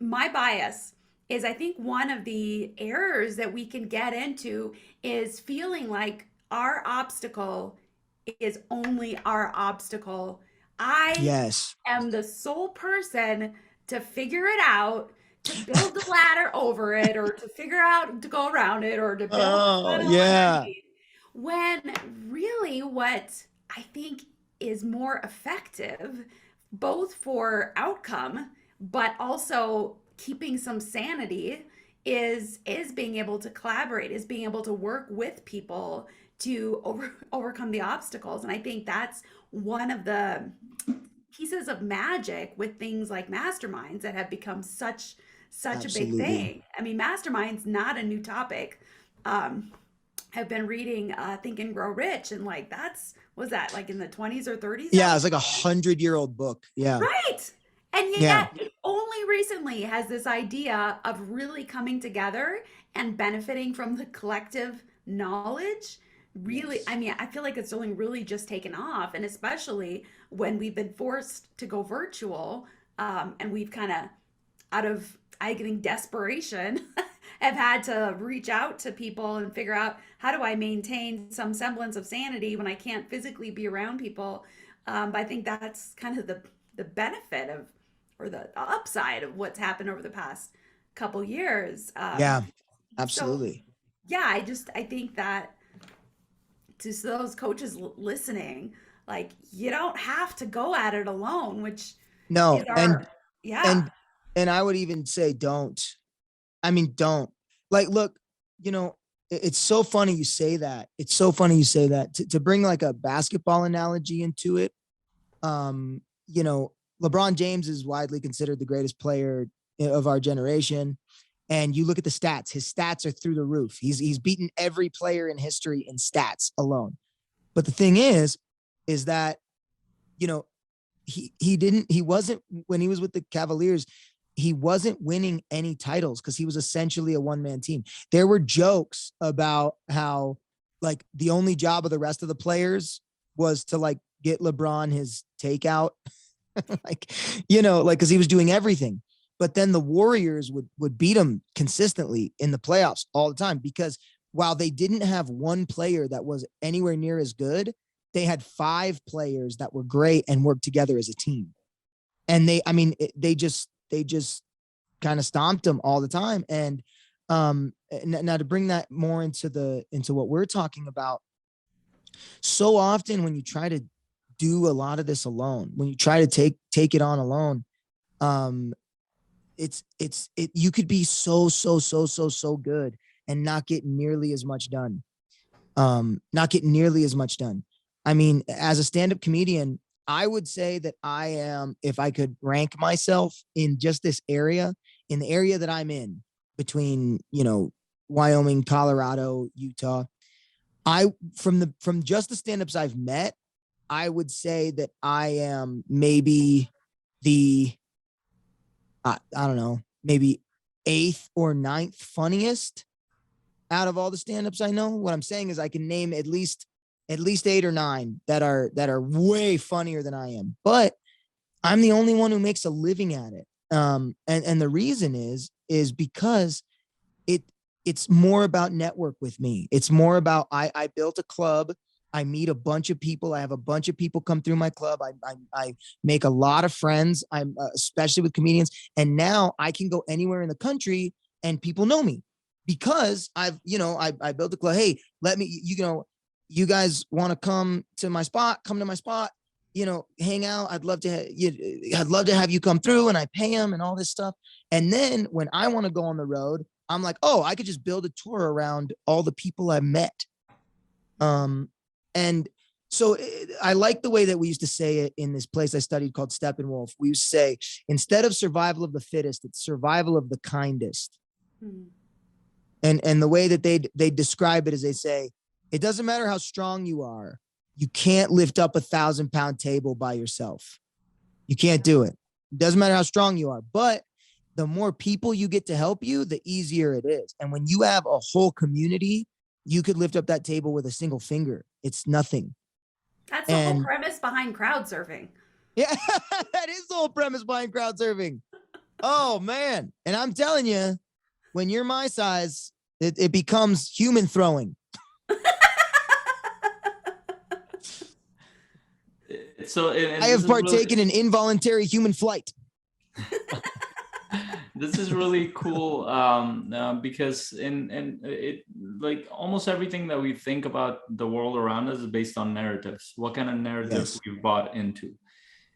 my bias is I think one of the errors that we can get into is feeling like our obstacle is only our obstacle. I am the sole person to figure it out, to build the ladder over it, or to figure out to go around it, or to build when really what I think is more effective, both for outcome, but also keeping some sanity, is being able to collaborate, is being able to work with people to overcome the obstacles. And I think that's one of the pieces of magic with things like masterminds that have become such a big thing. I mean, masterminds, not a new topic. Have been reading Think and Grow Rich, and like was that like in the 20s or 30s? Yeah, it's like 100-year-old book. Yeah. Right. And yet only recently has this idea of really coming together and benefiting from the collective knowledge really, I mean, I feel like it's only really just taken off. And especially when we've been forced to go virtual, and we've kind of, out of, I think, desperation, have had to reach out to people and figure out, how do I maintain some semblance of sanity when I can't physically be around people? But I think that's kind of the benefit of, or the upside of what's happened over the past couple years. Yeah, absolutely. So, yeah, I think that to those coaches listening, like, you don't have to go at it alone, which no, and I would even say don't. I mean, don't. Like, look, you know, it's so funny you say that. It's so funny you say that. To bring like a basketball analogy into it, you know, LeBron James is widely considered the greatest player of our generation. And you look at the stats, his stats are through the roof. He's beaten every player in history in stats alone. But the thing is that, you know, he wasn't, when he was with the Cavaliers, he wasn't winning any titles because he was essentially a one-man team. There were jokes about how, like, the only job of the rest of the players was to, like, get LeBron his takeout, like, you know, like, cause he was doing everything. But then the Warriors would beat him consistently in the playoffs all the time, because while they didn't have one player that was anywhere near as good, they had 5 players that were great and worked together as a team. And they just kind of stomped them all the time. And now to bring that more into what we're talking about, so often when you try to do a lot of this alone, when you try to take it on alone, you could be so good and not get nearly as much done. I mean, as a stand-up comedian, I would say that I am, if I could rank myself in just this area, in the area that I'm in between, you know, Wyoming, Colorado, Utah, from just the stand-ups I've met, I would say that I am maybe the, I don't know, maybe 8th or 9th funniest out of all the stand-ups I know. What I'm saying is I can name at least 8 or 9 that are way funnier than I am, but I'm the only one who makes a living at it. And the reason is because it's more about network with me. It's more about, I built a club. I meet a bunch of people. I have a bunch of people come through my club. I make a lot of friends. I'm especially with comedians. And now I can go anywhere in the country and people know me because I built a club. Hey, let me, you guys want to come to my spot, hang out. I'd love to have you come through, and I pay them and all this stuff. And then when I want to go on the road, I'm like, oh, I could just build a tour around all the people I met. And so I like the way that we used to say it in this place I studied called Steppenwolf. We used to say, instead of survival of the fittest, it's survival of the kindest. Mm-hmm. And the way that they describe it is they say, it doesn't matter how strong you are. You can't lift up 1,000-pound table by yourself. You can't do it. It doesn't matter how strong you are, but the more people you get to help you, the easier it is. And when you have a whole community, you could lift up that table with a single finger. It's nothing. That's the whole premise behind crowd surfing. Yeah, that is the whole premise behind crowd surfing. Oh, man. And I'm telling you, when you're my size, it becomes human throwing. So I have partaken in involuntary human flight. This is really cool because it like almost everything that we think about the world around us is based on narratives. What kind of narratives we've bought into.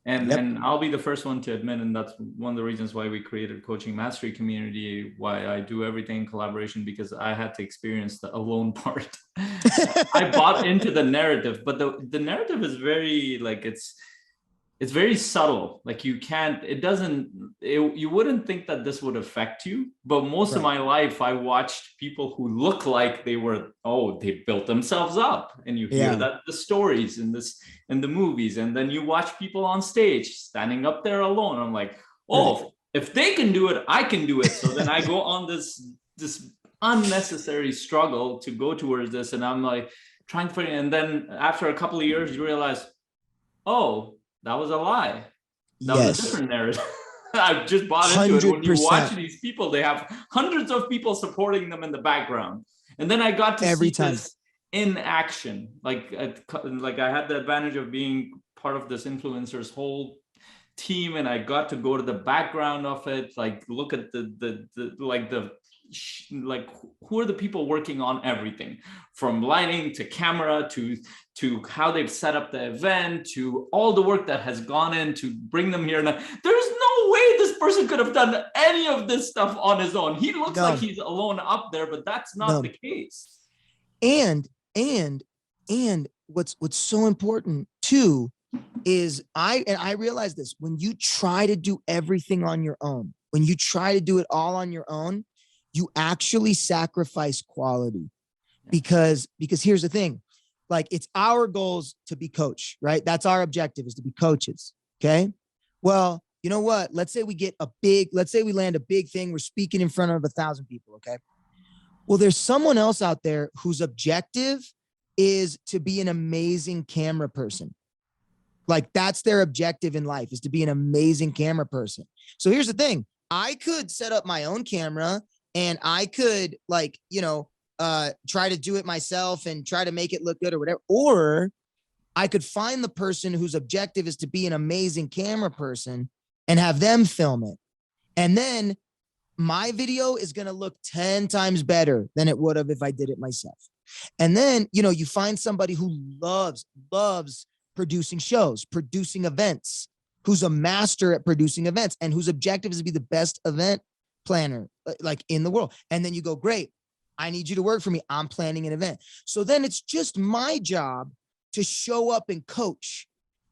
And I'll be the first one to admit, and that's one of the reasons why we created Coaching Mastery Community, why I do everything in collaboration, because I had to experience the alone part. I bought into the narrative, but the narrative is very, like, it's very subtle. Like you wouldn't think that this would affect you. But most of my life, I watched people who look like they built themselves up. And you hear that the stories in the movies. And then you watch people on stage standing up there alone. I'm like, if they can do it, I can do it. So then I go on this unnecessary struggle to go towards this. And I'm like trying to and then after a couple of years, you realize, that was a lie. That was a different narrative. I've just bought into 100%. It. When you watch these people, they have hundreds of people supporting them in the background. And then I got to see this in action. Like I had the advantage of being part of this influencer's whole team, and I got to go to the background of it. Like look at who are the people working on everything, from lighting to camera to how they've set up the event, to all the work that has gone in to bring them here. Now, there's no way this person could have done any of this stuff on his own. He looks like he's alone up there, but that's not the case. And what's so important too is I realize this, when you try to do everything on your own, when you try to do it all on your own, you actually sacrifice quality, because here's the thing, like it's our goals to be coach, right? That's our objective, is to be coaches. Okay. Well, you know what? Let's say we land a big thing. We're speaking in front of 1,000 people. Okay. Well, there's someone else out there whose objective is to be an amazing camera person. Like that's their objective in life, is to be an amazing camera person. So here's the thing. I could set up my own camera and I could like, try to do it myself and try to make it look good or whatever. Or I could find the person whose objective is to be an amazing camera person and have them film it. And then my video is going to look 10 times better than it would have if I did it myself. And then, you find somebody who loves producing shows, producing events, who's a master at producing events and whose objective is to be the best event planner like in the world. And then you go, great, I need you to work for me. I'm planning an event. So then it's just my job to show up and coach.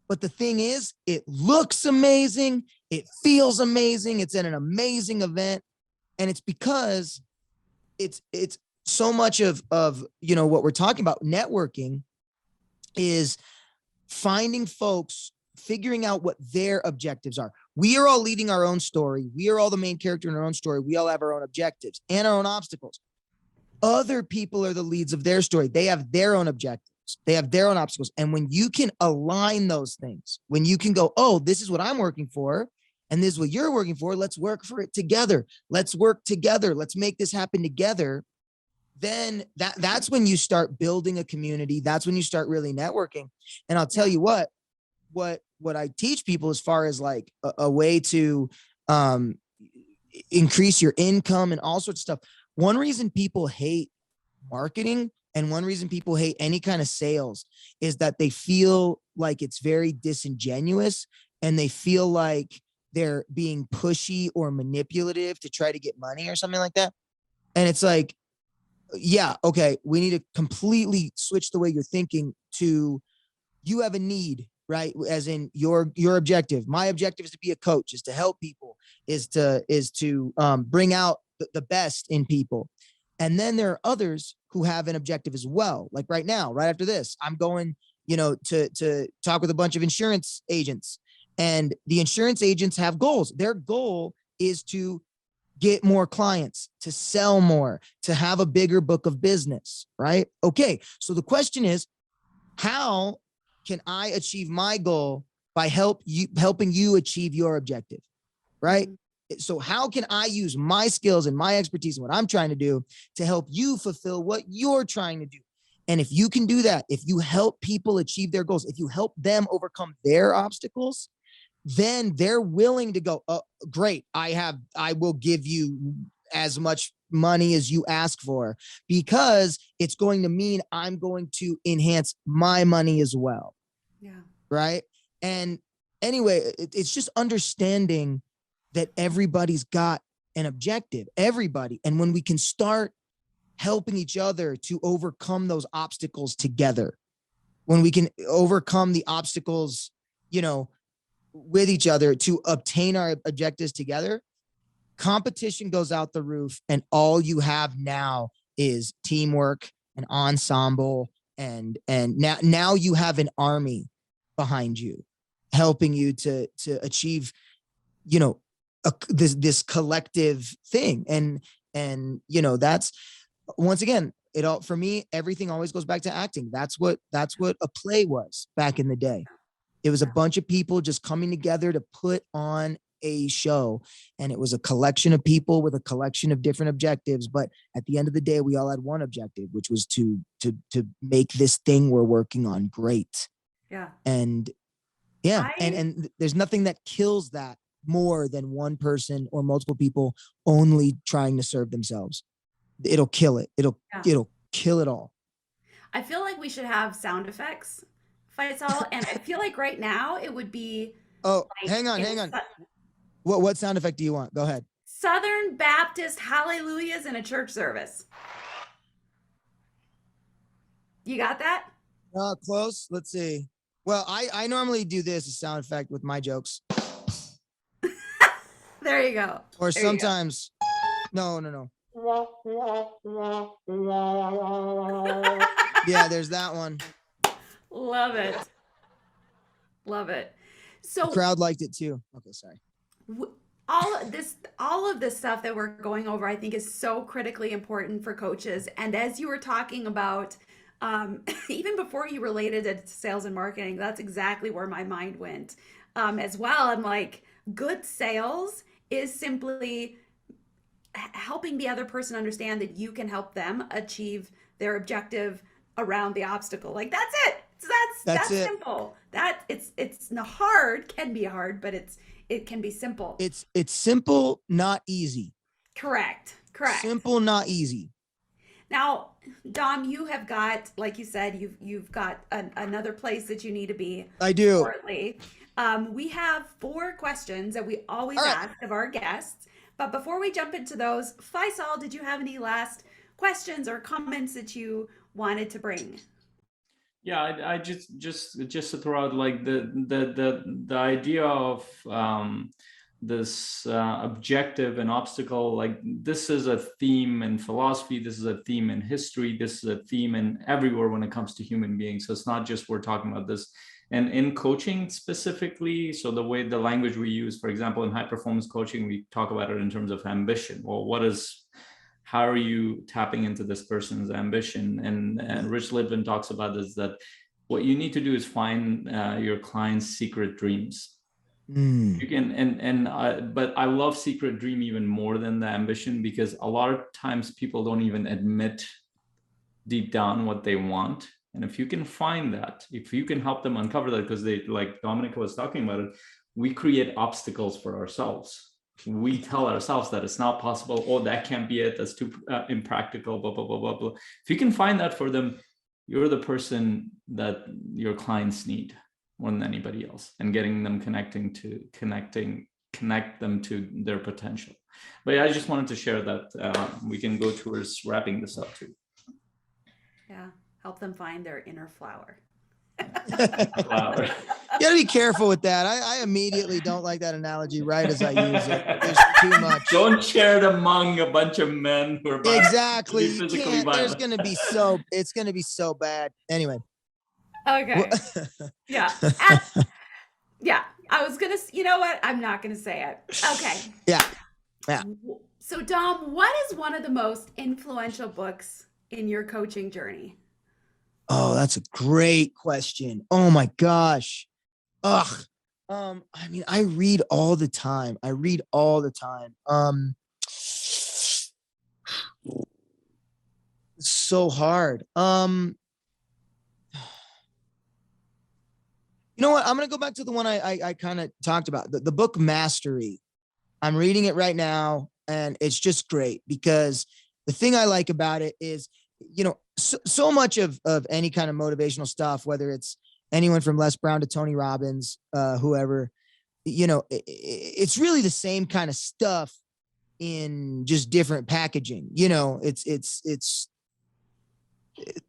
But the thing is, it looks amazing. It feels amazing. It's in an amazing event. And it's because it's so much of what we're talking about, networking, is finding folks, figuring out what their objectives are. We are all leading our own story. We are all the main character in our own story. We all have our own objectives and our own obstacles. Other people are the leads of their story. They have their own objectives. They have their own obstacles. And when you can align those things, when you can go, oh, this is what I'm working for, and this is what you're working for, let's work for it together. Let's work together. Let's make this happen together. Then that's when you start building a community. That's when you start really networking. And I'll tell you what I teach people as far as like a way to increase your income and all sorts of stuff. One reason people hate marketing and one reason people hate any kind of sales is that they feel like it's very disingenuous and they feel like they're being pushy or manipulative to try to get money or something like that. And it's like, yeah, okay, we need to completely switch the way you're thinking to, you have a need, right? As in your objective. My objective is to be a coach, is to help people, is to bring out the best in people. And then there are others who have an objective as well. Like right now, right after this, I'm going, to talk with a bunch of insurance agents, and the insurance agents have goals. Their goal is to get more clients, to sell more, to have a bigger book of business, right? Okay. So the question is, how can I achieve my goal by helping you achieve your objective, right? So how can I use my skills and my expertise and what I'm trying to do to help you fulfill what you're trying to do? And if you can do that, if you help people achieve their goals, if you help them overcome their obstacles, then they're willing to go, oh, great, I will give you as much money as you ask for, because it's going to mean I'm going to enhance my money as well. Yeah. Right. And anyway, it's just understanding that everybody's got an objective, everybody. And when we can start helping each other to overcome those obstacles together, when we can overcome the obstacles, with each other to obtain our objectives together, competition goes out the roof. And all you have now is teamwork and ensemble. And now you have an army behind you, helping you to achieve, this collective thing. And that's, once again, for me, everything always goes back to acting. That's what a play was back in the day. It was a bunch of people just coming together to put on a show. And it was a collection of people with a collection of different objectives. But at the end of the day, we all had one objective, which was to make this thing we're working on great. Yeah. And yeah. And there's nothing that kills that more than one person or multiple people only trying to serve themselves. It'll kill it. It'll kill it all. I feel like we should have sound effects, Faisal, and I feel like right now it would be. Oh, like, hang on. What sound effect do you want? Go ahead. Southern Baptist hallelujahs in a church service. You got that? Close. Let's see. Well, I normally do this as sound effect with my jokes. There you go. Or there sometimes, no. Yeah, there's that one. Love it. So the crowd liked it too. Okay, sorry. All of this stuff that we're going over, I think, is so critically important for coaches. And as you were talking about even before you related it to sales and marketing, that's exactly where my mind went as well. I'm like, good sales is simply helping the other person understand that you can help them achieve their objective around the obstacle. Like that's it. That's it. simple. That it's not hard, can be hard, but it can be simple. It's simple, not easy. Correct. Simple, not easy. Now, Dom, you have got, like you said, you've got another place that you need to be. I do. Shortly. We have 4 questions that we always ask of our guests. But before we jump into those, Faisal, did you have any last questions or comments that you wanted to bring? Yeah, I just to throw out like the idea of this objective and obstacle, like this is a theme in philosophy, this is a theme in history, this is a theme in everywhere when it comes to human beings. So it's not just we're talking about this. And in coaching specifically, so the language we use, for example, in high performance coaching, we talk about it in terms of ambition. Well, how are you tapping into this person's ambition? And Rich Litvin talks about this, that what you need to do is find your client's secret dreams. You can, but I love secret dream even more than the ambition, because a lot of times people don't even admit deep down what they want. And if you can find that, if you can help them uncover that, because they, like Dominic was talking about it, we create obstacles for ourselves. We tell ourselves that it's not possible. Oh, that can't be it. That's too impractical, blah, blah, blah, blah, blah. If you can find that for them, you're the person that your clients need more than anybody else, and getting them connect them to their potential. But yeah, I just wanted to share that. We can go towards wrapping this up too. Yeah, help them find their inner flower. Flower. You gotta be careful with that. I immediately don't like that analogy right as I use it. There's too much. Don't share it among a bunch of men who are exactly. You physically can't, violent. it's gonna be so bad. Anyway. Okay. Yeah. Yeah. I was gonna. You know what? I'm not gonna say it. Okay. Yeah. So, Dom, what is one of the most influential books in your coaching journey? Oh, that's a great question. Oh my gosh. Ugh. I mean, I read all the time. It's so hard. You know what? I'm going to go back to the one I kind of talked about, the book Mastery. I'm reading it right now, and it's just great, because the thing I like about it is, you know, so much of any kind of motivational stuff, whether it's anyone from Les Brown to Tony Robbins, whoever, you know, it's really the same kind of stuff in just different packaging. You know,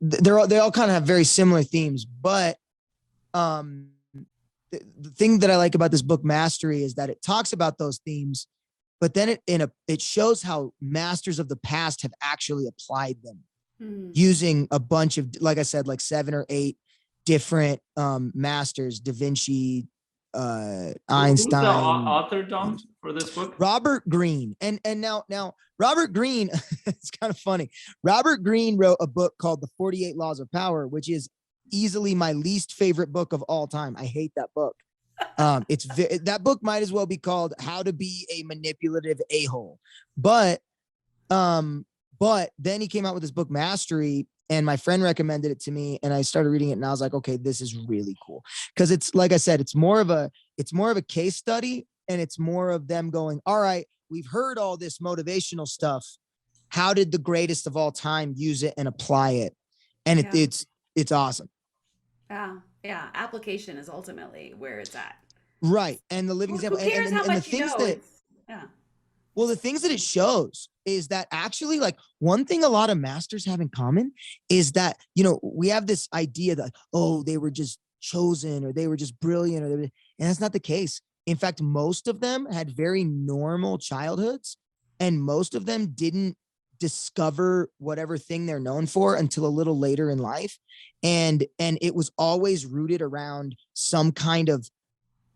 they all kind of have very similar themes, but the thing that I like about this book Mastery is that it talks about those themes, but then it shows how masters of the past have actually applied them using a bunch of, like I said, like 7 or 8 different masters, Da Vinci, Einstein. Who's the author, Dom, for this book? Robert Greene. And now Robert Greene, it's kind of funny. Robert Greene wrote a book called The 48 Laws of Power, which is easily my least favorite book of all time. I hate that book. That book might as well be called How to Be a Manipulative A-Hole. But then he came out with this book Mastery, and my friend recommended it to me, and I started reading it, and I was like, okay, this is really cool. Because it's, like I said, it's more of a case study, and it's more of them going, all right, we've heard all this motivational stuff. How did the greatest of all time use it and apply it? And it's awesome. Yeah. Application is ultimately where it's at. Right. And the living example. Who cares how much you know? Well, the things that it shows is that actually, like, one thing a lot of masters have in common is that, you know, we have this idea that, oh, they were just chosen, or they were just brilliant, and that's not the case. In fact, most of them had very normal childhoods, and most of them didn't discover whatever thing they're known for until a little later in life. And it was always rooted around some kind of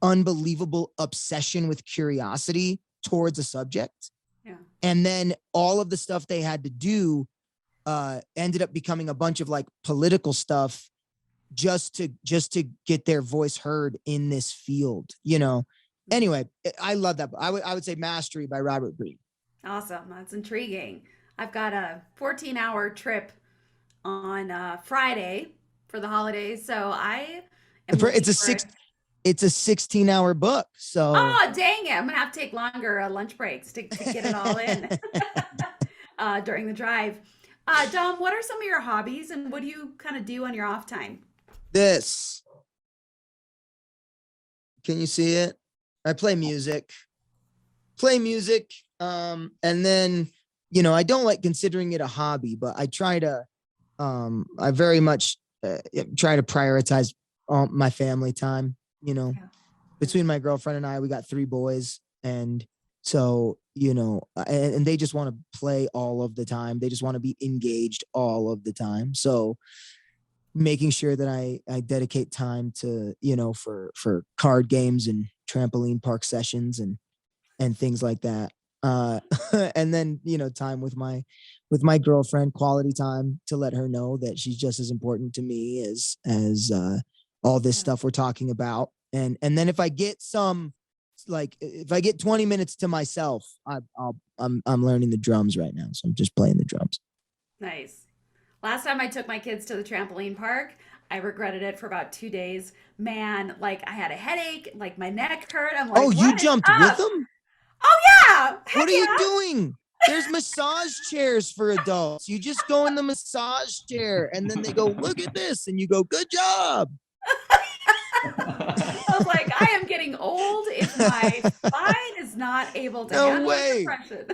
unbelievable obsession with curiosity towards a subject. Yeah. And then all of the stuff they had to do ended up becoming a bunch of like political stuff just to get their voice heard in this field, you know. Anyway, I love that. I would say Mastery by Robert Greene. Awesome. That's intriguing. I've got a 14-hour trip on Friday for the holidays, so I am looking It's a for it. It's a 16-hour book. So Oh, dang it. I'm gonna have to take longer lunch breaks to get it all in during the drive. Dom, what are some of your hobbies and what do you kind of do on your off time? this, can you see it? I play music. And then, you know, I don't like considering it a hobby, but I try to, I very much try to prioritize my family time, you know. Yeah. Between my girlfriend and I, we got 3 boys. And so, you know, and they just want to play all of the time. They just want to be engaged all of the time. So making sure that I dedicate time to, you know, for card games and trampoline park sessions and things like that. And then, you know, time with my girlfriend, quality time to let her know that she's just as important to me as all this stuff we're talking about. And then if I get if I get 20 minutes to myself, I'm learning the drums right now. So I'm just playing the drums. Nice. Last time I took my kids to the trampoline park, I regretted it for about 2 days. Man, like I had a headache, like my neck hurt. I'm like, Oh, you what is jumped up? with them? Oh yeah. Heck What are you yeah. doing? There's massage chairs for adults. You just go in the massage chair and then they go, look at this. And you go, good job. I was like, I am getting old if my spine is not able to No handle way. compression.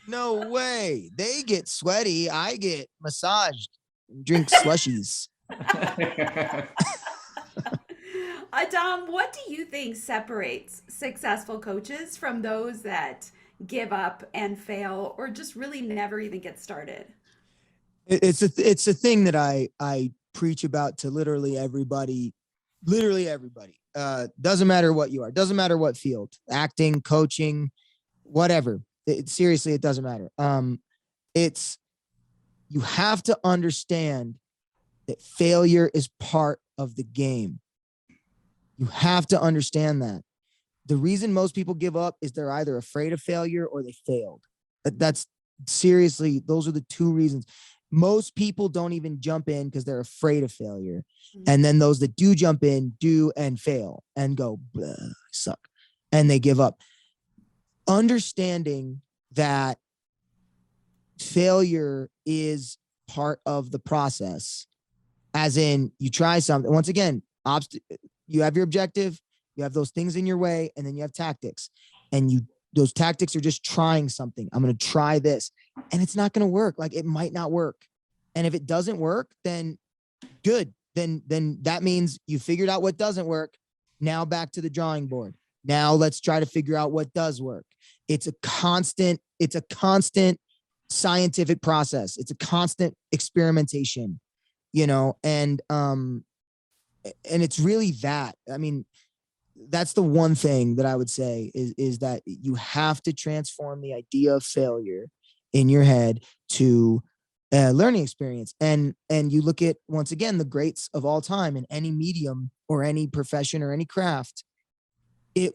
No way. They get sweaty. I get massaged and drink slushies. Dom, what do you think separates successful coaches from those that give up and fail or just really never even get started? It's a thing that I preach about to literally everybody. Doesn't matter what you are, doesn't matter what field, acting, coaching, whatever. Seriously, it doesn't matter. You have to understand that failure is part of the game. You have to understand that. The reason most people give up is they're either afraid of failure or they failed. That's seriously, those are the 2 reasons. Most people don't even jump in because they're afraid of failure. And then those that do jump in do and fail and go, I suck. And they give up. Understanding that failure is part of the process, as in you try something. Once again, you have your objective, you have those things in your way, and then you have tactics. And those tactics are just trying something. I'm going to try this. And it's not going to work. Like it might not work. And if it doesn't work, then good. Then that means you figured out what doesn't work. Now back to the drawing board. Now let's try to figure out what does work. It's a constant scientific process. It's a constant experimentation, you know, and it's really that. I mean, that's the one thing that I would say is that you have to transform the idea of failure in your head to a learning experience. And you look at, once again, the greats of all time in any medium or any profession or any craft. It's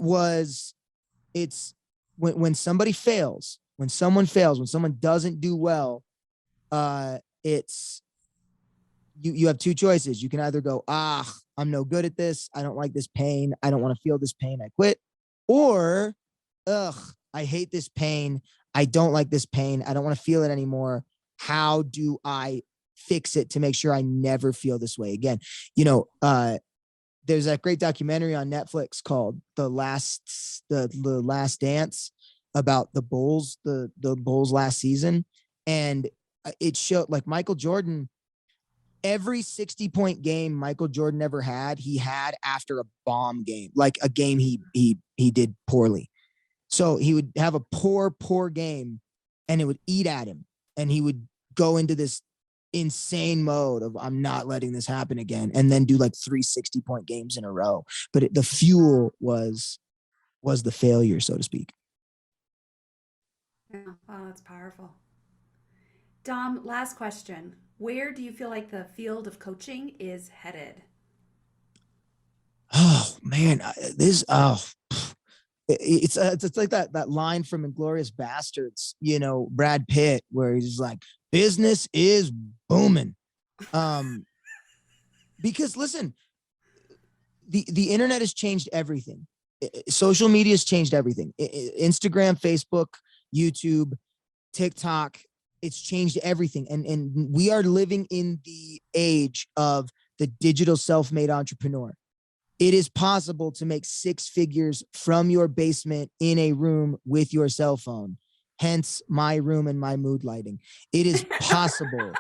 when somebody fails, when someone doesn't do well, it's you have 2 choices. You can either go, I'm no good at this. I don't like this pain. I don't want to feel this pain. I quit. Or, I hate this pain. I don't like this pain. I don't want to feel it anymore. How do I fix it to make sure I never feel this way again? You know, there's that great documentary on Netflix called The Last Dance about the Bulls, the Bulls last season. And it showed like Michael Jordan, every 60-point game Michael Jordan ever had, he had after a bomb game, like a game he did poorly. So he would have a poor game and it would eat at him. And he would go into this insane mode of, I'm not letting this happen again. And then do like 3 60-point games in a row. But the fuel was the failure, so to speak. Yeah, wow, that's powerful. Dom, last question. Where do you feel like the field of coaching is headed? Oh man, it's like that line from Inglorious Bastards, Brad Pitt, where he's like, business is booming. Because listen, the internet has changed everything. Social media has changed everything. Instagram, Facebook, YouTube, TikTok, it's changed everything. And we are living in the age of the digital self-made entrepreneur. It is possible to make 6 figures from your basement in a room with your cell phone. Hence my room and my mood lighting. It is possible.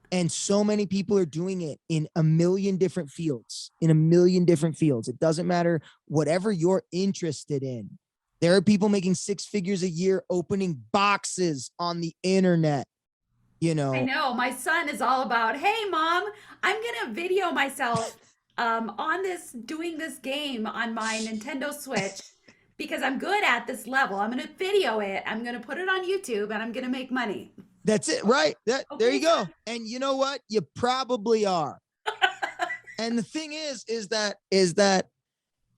And so many people are doing it in a million different fields, It doesn't matter whatever you're interested in. There are people making 6 figures a year opening boxes on the internet. I know. My son is all about, hey, mom, I'm going to video myself doing this game on my Nintendo Switch because I'm good at this level. I'm going to video it. I'm going to put it on YouTube and I'm going to make money. That's it, right? There you go. And you know what? You probably are. And the thing is that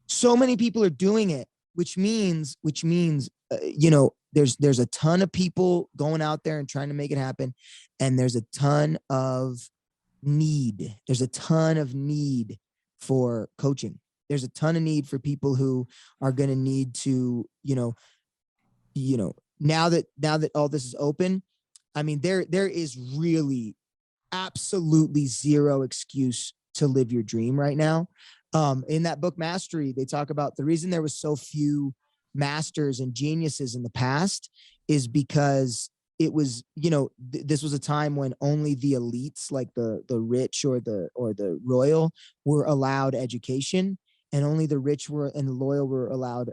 so many people are doing it, which means, there's a ton of people going out there and trying to make it happen. And there's a ton of need. There's a ton of need for coaching. There's a ton of need for people who are going to need to, now that all this is open, I mean, there is really absolutely zero excuse to live your dream right now. In that book, Mastery, they talk about the reason there was so few masters and geniuses in the past is because it was, this was a time when only the elites, like the rich or the royal, were allowed education, and only the rich and the loyal were allowed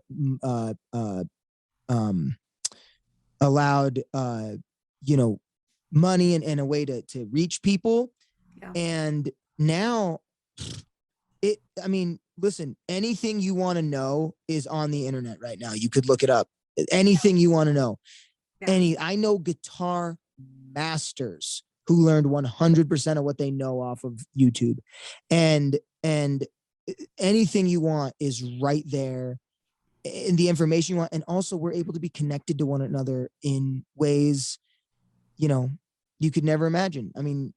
money and a way to reach people. Yeah. And now listen, anything you want to know is on the internet right now. You could look it up. Anything you want to know. Yeah. I know guitar masters who learned 100% of what they know off of YouTube, and anything you want is right there in the information you want. And also we're able to be connected to one another in ways, you could never imagine. I mean,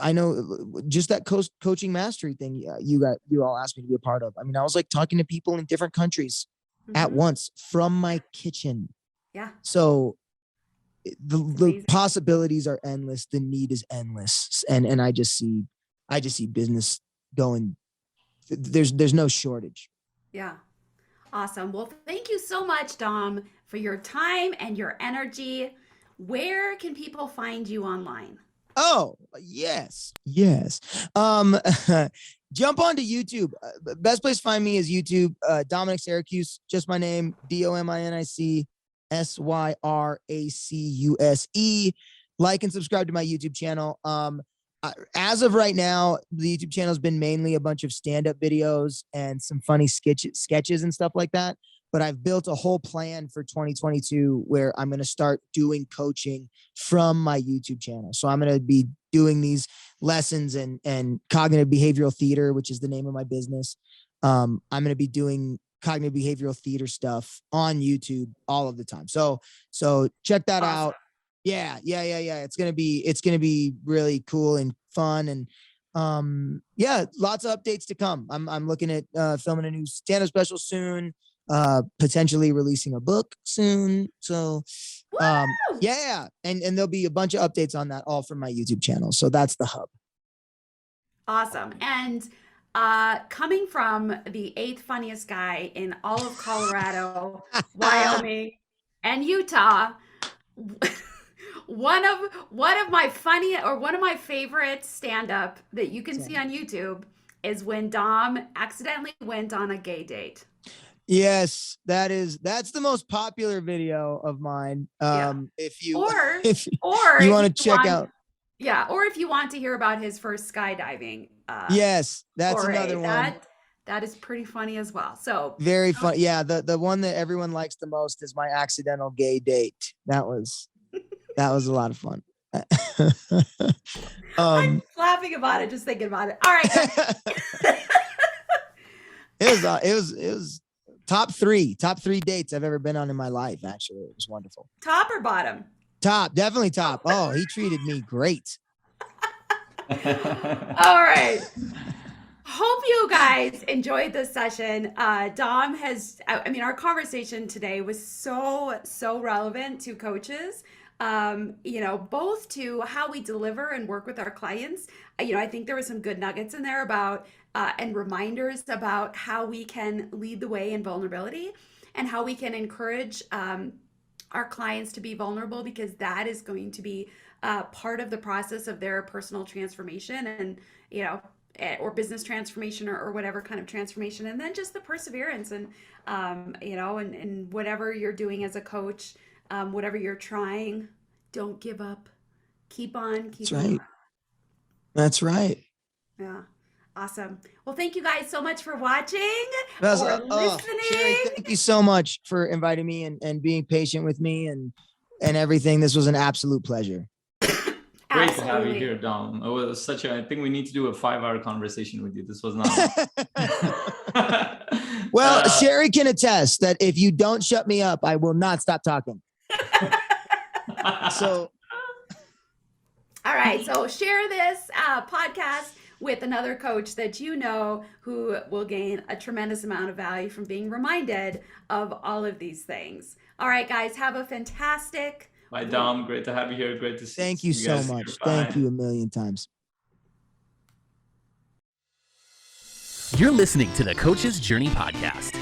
I know just that coaching mastery thing you all asked me to be a part of. I mean, I was like talking to people in different countries at once from my kitchen. Yeah. So the possibilities are endless. The need is endless. And I just see business going. There's no shortage. Yeah. Awesome. Well, thank you so much, Dom, for your time and your energy. Where can people find you online? Oh, yes. Jump onto YouTube. Best place to find me is YouTube. Dominic Syracuse, just my name, DOMINIC SYRACUSE. Like and subscribe to my YouTube channel. As of right now, the YouTube channel has been mainly a bunch of stand-up videos and some funny sketches and stuff like that. But I've built a whole plan for 2022 where I'm going to start doing coaching from my YouTube channel. So I'm going to be doing these lessons and cognitive behavioral theater, which is the name of my business. I'm going to be doing cognitive behavioral theater stuff on YouTube all of the time. So check that out. Yeah. It's going to be really cool and fun. And lots of updates to come. I'm looking at filming a new stand-up special soon. Potentially releasing a book soon. So and there'll be a bunch of updates on that, all from my YouTube channel. So that's the hub. Awesome. And coming from the 8th funniest guy in all of Colorado, Wyoming, and Utah, one of my favorite stand-up that you can see on YouTube is when Dom accidentally went on a gay date. Yes, that's the most popular video of mine. If you want to check out. Yeah, or if you want to hear about his first skydiving. Yes, that's another one. That is pretty funny as well. So very fun. Yeah, the one that everyone likes the most is my accidental gay date. That was That was a lot of fun. I'm laughing about it, just thinking about it. All right. It was top three dates I've ever been on in my life. Actually, it was wonderful. Top or bottom? Top, definitely top. Oh, he treated me great. All right. Hope you guys enjoyed this session. Dom our conversation today was so relevant to coaches, both to how we deliver and work with our clients. I think there were some good nuggets in there about, and reminders about how we can lead the way in vulnerability and how we can encourage our clients to be vulnerable, because that is going to be part of the process of their personal transformation and, or business transformation or whatever kind of transformation. And then just the perseverance and, and whatever you're doing as a coach, whatever you're trying, don't give up. Keep on. That's right. That's right. Yeah. Awesome. Well, thank you guys so much for watching or listening. Sherry, thank you so much for inviting me and being patient with me and everything. This was an absolute pleasure. Great to have you here, Dom. It was I think we need to do a 5-hour conversation with you. This was not. Well, Sherry can attest that if you don't shut me up, I will not stop talking. So. All right. So share this podcast with another coach that you know who will gain a tremendous amount of value from being reminded of all of these things. All right, guys, have a fantastic Bye, Dom. Great to have you here. Great to see you. Thank you so much. Thank you a million times. You're listening to the Coach's Journey podcast.